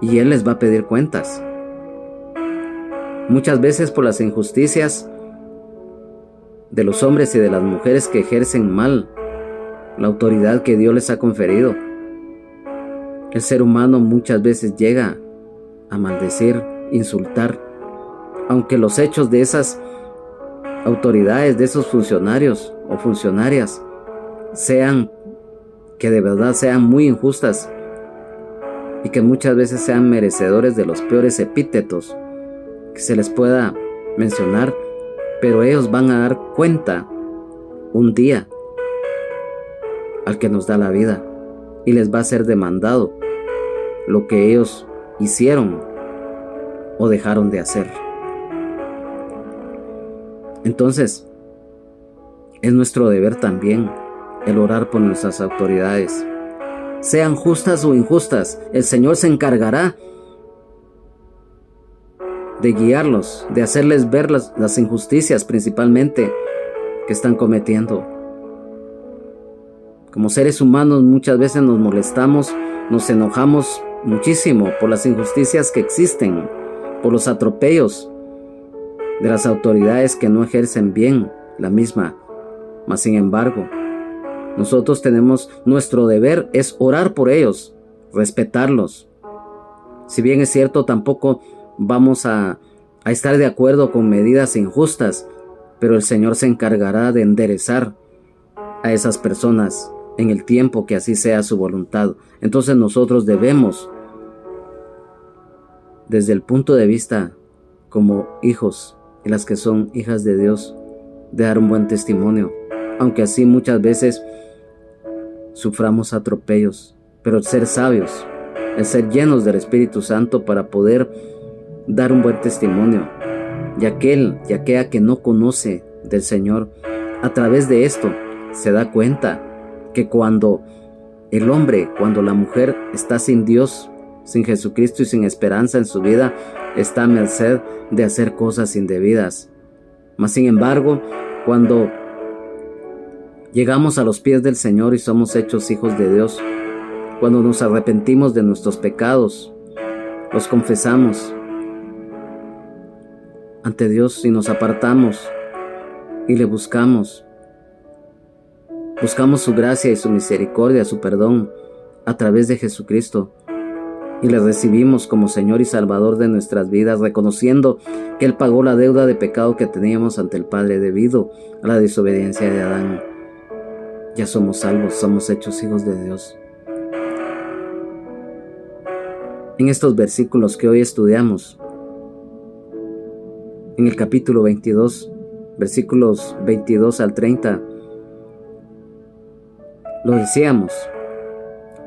y Él les va a pedir cuentas. Muchas veces por las injusticias de los hombres y de las mujeres que ejercen mal la autoridad que Dios les ha conferido. El ser humano muchas veces llega a maldecir, insultar, aunque los hechos de esas autoridades, de esos funcionarios o funcionarias, sean que de verdad sean muy injustas y que muchas veces sean merecedores de los peores epítetos que se les pueda mencionar, pero ellos van a dar cuenta un día al que nos da la vida y les va a ser demandado lo que ellos hicieron o dejaron de hacer. Entonces, es nuestro deber también el orar por nuestras autoridades. Sean justas o injustas, el Señor se encargará de guiarlos, de hacerles ver las injusticias principalmente que están cometiendo. Como seres humanos muchas veces nos molestamos, nos enojamos muchísimo por las injusticias que existen, por los atropellos de las autoridades que no ejercen bien la misma. Mas sin embargo, nosotros tenemos, nuestro deber es orar por ellos, respetarlos. Si bien es cierto, tampoco vamos a estar de acuerdo con medidas injustas, pero el Señor se encargará de enderezar a esas personas en el tiempo que así sea su voluntad. Entonces nosotros debemos, desde el punto de vista como hijos y las que son hijas de Dios, de dar un buen testimonio, aunque así muchas veces suframos atropellos, pero el ser sabios, el ser llenos del Espíritu Santo para poder dar un buen testimonio. Y aquella que no conoce del Señor, a través de esto se da cuenta que cuando el hombre, cuando la mujer está sin Dios, sin Jesucristo y sin esperanza en su vida, está a merced de hacer cosas indebidas. Mas sin embargo, cuando llegamos a los pies del Señor y somos hechos hijos de Dios, cuando nos arrepentimos de nuestros pecados, los confesamos ante Dios y nos apartamos y le buscamos su gracia y su misericordia, su perdón a través de Jesucristo, y le recibimos como Señor y Salvador de nuestras vidas, reconociendo que Él pagó la deuda de pecado que teníamos ante el Padre debido a la desobediencia de Adán. Ya somos salvos, somos hechos hijos de Dios. En estos versículos que hoy estudiamos, en el capítulo 22, versículos 22 al 30, lo decíamos,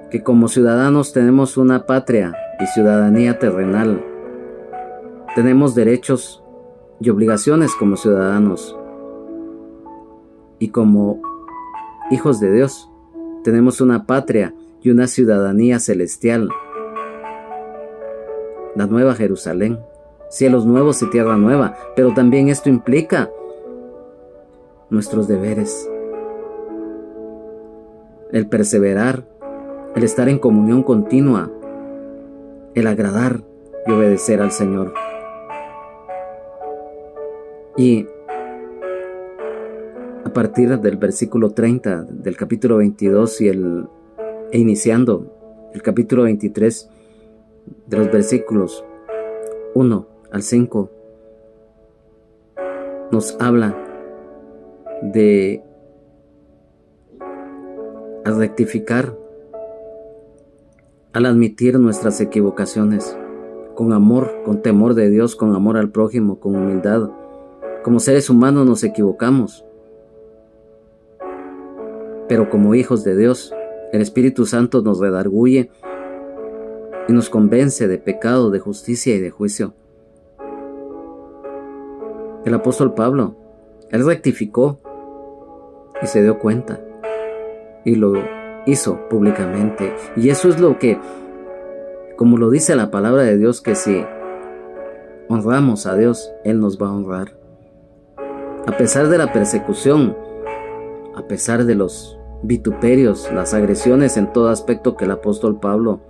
que como ciudadanos tenemos una patria y ciudadanía terrenal. Tenemos derechos y obligaciones como ciudadanos. Y como hijos de Dios, tenemos una patria y una ciudadanía celestial. La Nueva Jerusalén, cielos nuevos y tierra nueva, pero también esto implica nuestros deberes. El perseverar, el estar en comunión continua, el agradar y obedecer al Señor. Y a partir del versículo 30 del capítulo 22 e iniciando el capítulo 23, de los versículos 1 al 5, nos habla de al rectificar, al admitir nuestras equivocaciones, con amor, con temor de Dios, con amor al prójimo, con humildad. Como seres humanos nos equivocamos, pero como hijos de Dios, el Espíritu Santo nos redarguye y nos convence de pecado, de justicia y de juicio. El apóstol Pablo, él rectificó y se dio cuenta y lo hizo públicamente. Y eso es lo que, como lo dice la palabra de Dios, que si honramos a Dios, Él nos va a honrar. A pesar de la persecución, a pesar de los vituperios, las agresiones en todo aspecto que el apóstol Pablo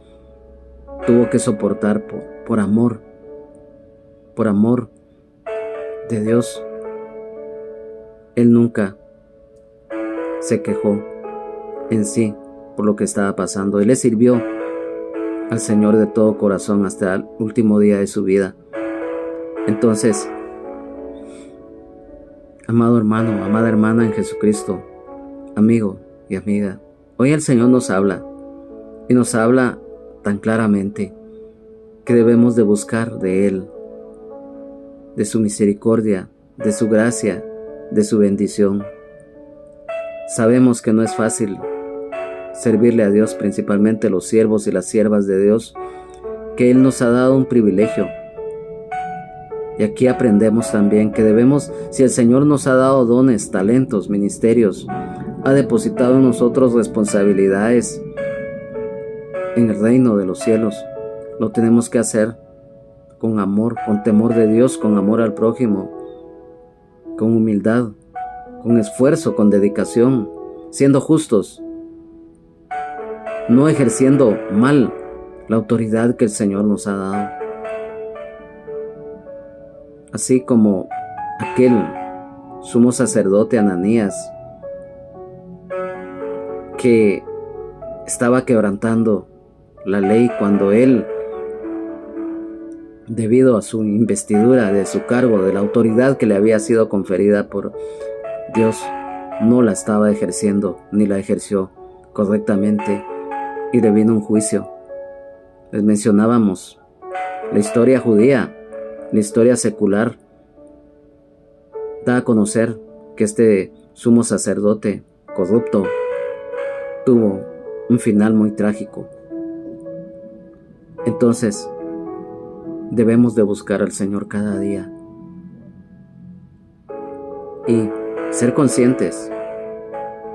tuvo que soportar por amor de Dios, Él nunca se quejó en sí por lo que estaba pasando. Él le sirvió al Señor de todo corazón hasta el último día de su vida. Entonces, amado hermano, amada hermana en Jesucristo, amigo y amiga, hoy el Señor nos habla y nos habla tan claramente que debemos de buscar de Él, de su misericordia, de su gracia, de su bendición. Sabemos que no es fácil servirle a Dios, principalmente los siervos y las siervas de Dios, que Él nos ha dado un privilegio. Y aquí aprendemos también que debemos, si el Señor nos ha dado dones, talentos, ministerios, ha depositado en nosotros responsabilidades en el reino de los cielos, lo tenemos que hacer con amor, con temor de Dios, con amor al prójimo, con humildad, con esfuerzo, con dedicación, siendo justos, no ejerciendo mal la autoridad que el Señor nos ha dado. Así como aquel sumo sacerdote Ananías, que estaba quebrantando la ley cuando él, debido a su investidura de su cargo, de la autoridad que le había sido conferida por Dios, no la estaba ejerciendo ni la ejerció correctamente, y le vino un juicio. Les mencionábamos la historia judía, la historia secular, da a conocer que este sumo sacerdote corrupto tuvo un final muy trágico. Entonces, debemos de buscar al Señor cada día y ser conscientes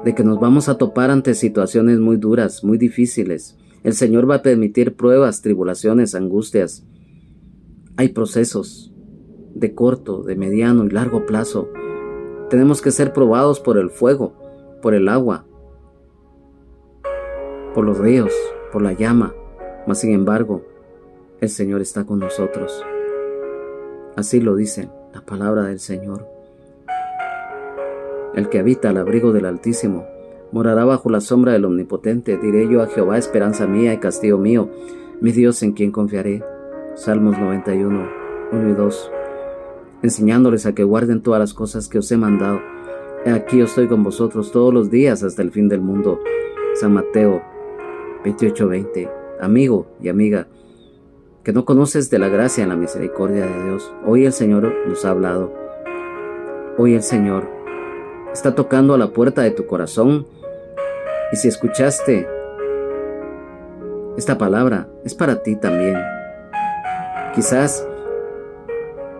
de que nos vamos a topar ante situaciones muy duras, muy difíciles. El Señor va a permitir pruebas, tribulaciones, angustias. Hay procesos de corto, de mediano y largo plazo. Tenemos que ser probados por el fuego, por el agua, por los ríos, por la llama. Mas sin embargo, el Señor está con nosotros. Así lo dice la palabra del Señor. El que habita al abrigo del Altísimo morará bajo la sombra del Omnipotente. Diré yo a Jehová, esperanza mía y castillo mío, mi Dios en quien confiaré. Salmos 91, 1 y 2. Enseñándoles a que guarden todas las cosas que os he mandado. He aquí yo estoy con vosotros todos los días hasta el fin del mundo. San Mateo 28, 20. Amigo y amiga, que no conoces de la gracia y la misericordia de Dios, hoy el Señor nos ha hablado. Hoy el Señor está tocando a la puerta de tu corazón, y si escuchaste esta palabra, es para ti también. Quizás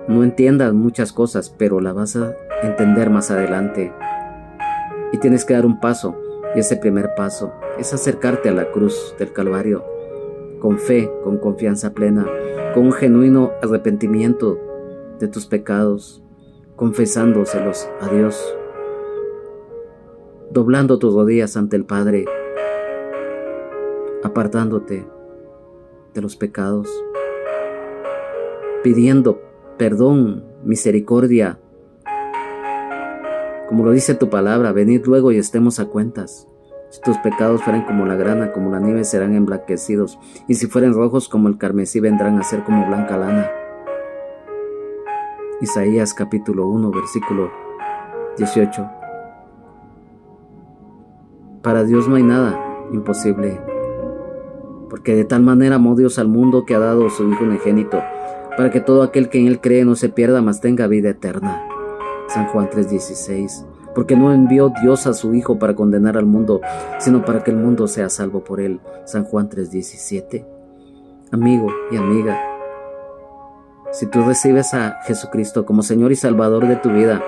no entiendas muchas cosas, pero la vas a entender más adelante. Y tienes que dar un paso, y ese primer paso es acercarte a la cruz del Calvario, con fe, con confianza plena, con un genuino arrepentimiento de tus pecados, confesándoselos a Dios, doblando tus rodillas ante el Padre, apartándote de los pecados, pidiendo perdón, misericordia. Como lo dice tu palabra, venid luego y estemos a cuentas. Si tus pecados fueran como la grana, como la nieve, serán emblanquecidos, y si fueren rojos como el carmesí, vendrán a ser como blanca lana. Isaías capítulo 1, versículo 18. Para Dios no hay nada imposible, porque de tal manera amó Dios al mundo que ha dado a su Hijo unigénito, para que todo aquel que en Él cree no se pierda, mas tenga vida eterna. San Juan 3:16. Porque no envió Dios a su Hijo para condenar al mundo, sino para que el mundo sea salvo por Él. San Juan 3:17. Amigo y amiga, si tú recibes a Jesucristo como Señor y Salvador de tu vida,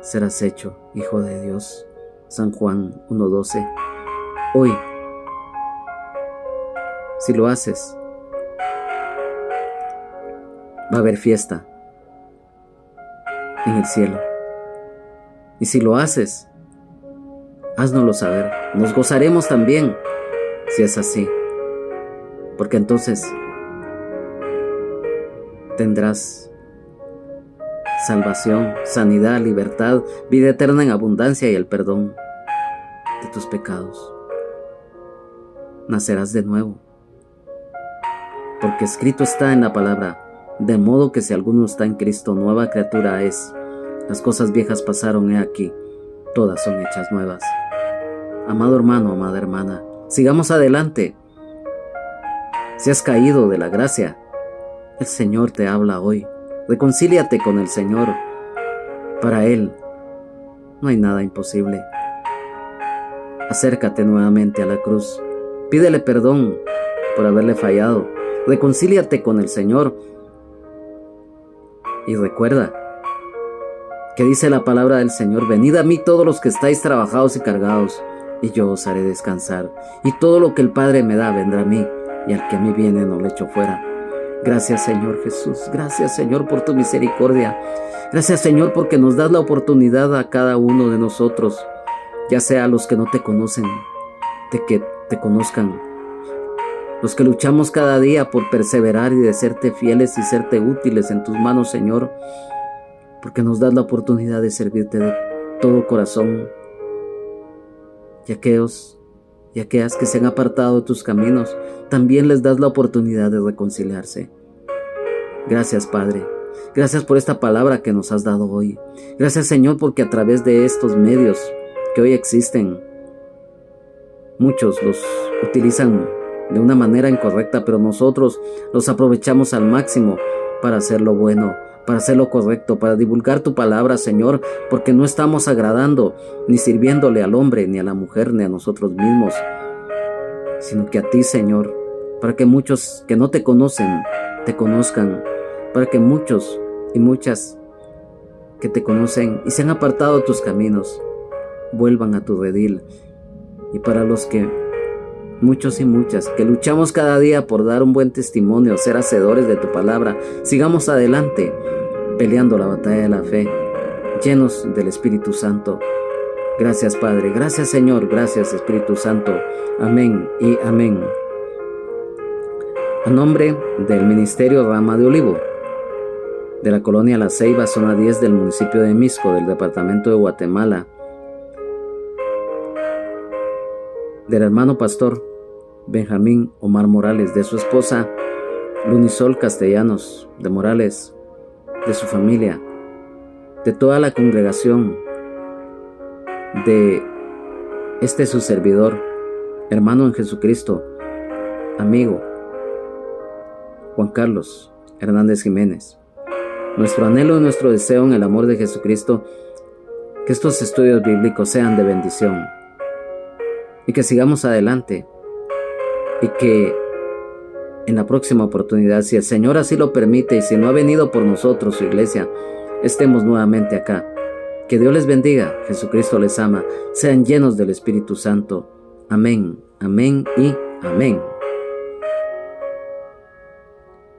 serás hecho hijo de Dios. San Juan 1:12. Hoy, si lo haces, va a haber fiesta en el cielo. Y si lo haces, háznoslo saber. Nos gozaremos también si es así, porque entonces tendrás salvación, sanidad, libertad, vida eterna en abundancia y el perdón de tus pecados. Nacerás de nuevo, porque escrito está en la palabra, de modo que si alguno está en Cristo, nueva criatura es. Las cosas viejas pasaron, he aquí, todas son hechas nuevas. Amado hermano, amada hermana, sigamos adelante. Si has caído de la gracia, el Señor te habla hoy. Reconcíliate con el Señor. Para Él no hay nada imposible. Acércate nuevamente a la cruz. Pídele perdón por haberle fallado. Reconcíliate con el Señor. Y recuerda que dice la palabra del Señor: venid a mí todos los que estáis trabajados y cargados, y yo os haré descansar. Y todo lo que el Padre me da vendrá a mí, y al que a mí viene no le echo fuera. Gracias, Señor Jesús. Gracias, Señor, por tu misericordia. Gracias, Señor, porque nos das la oportunidad a cada uno de nosotros, ya sea a los que no te conocen, de que te conozcan. Los que luchamos cada día por perseverar y de serte fieles y serte útiles en tus manos, Señor, porque nos das la oportunidad de servirte de todo corazón. Y aquellas que se han apartado de tus caminos, también les das la oportunidad de reconciliarse. Gracias, Padre. Gracias por esta palabra que nos has dado hoy. Gracias, Señor, porque a través de estos medios que hoy existen, muchos los utilizan de una manera incorrecta, pero nosotros los aprovechamos al máximo para hacer lo bueno, para hacer lo correcto, para divulgar tu palabra, Señor, porque no estamos agradando ni sirviéndole al hombre, ni a la mujer, ni a nosotros mismos, sino que a ti, Señor, para que muchos que no te conocen, te conozcan, para que muchos y muchas que te conocen y se han apartado de tus caminos, vuelvan a tu redil. Y para los que, muchos y muchas, que luchamos cada día por dar un buen testimonio, ser hacedores de tu palabra, sigamos adelante, peleando la batalla de la fe, llenos del Espíritu Santo. Gracias, Padre. Gracias, Señor. Gracias, Espíritu Santo. Amén y amén. A nombre del Ministerio Rama de Olivo, de la colonia La Ceiba, zona 10 del municipio de Misco, del departamento de Guatemala, del hermano pastor Benjamín Omar Morales, de su esposa Lunisol Castellanos de Morales, de su familia, de toda la congregación, de su servidor, hermano en Jesucristo, amigo Juan Carlos Hernández Jiménez. Nuestro anhelo y nuestro deseo en el amor de Jesucristo, que estos estudios bíblicos sean de bendición y que sigamos adelante, y que en la próxima oportunidad, si el Señor así lo permite y si no ha venido por nosotros, su iglesia, estemos nuevamente acá. Que Dios les bendiga, Jesucristo les ama, sean llenos del Espíritu Santo. Amén, amén y amén.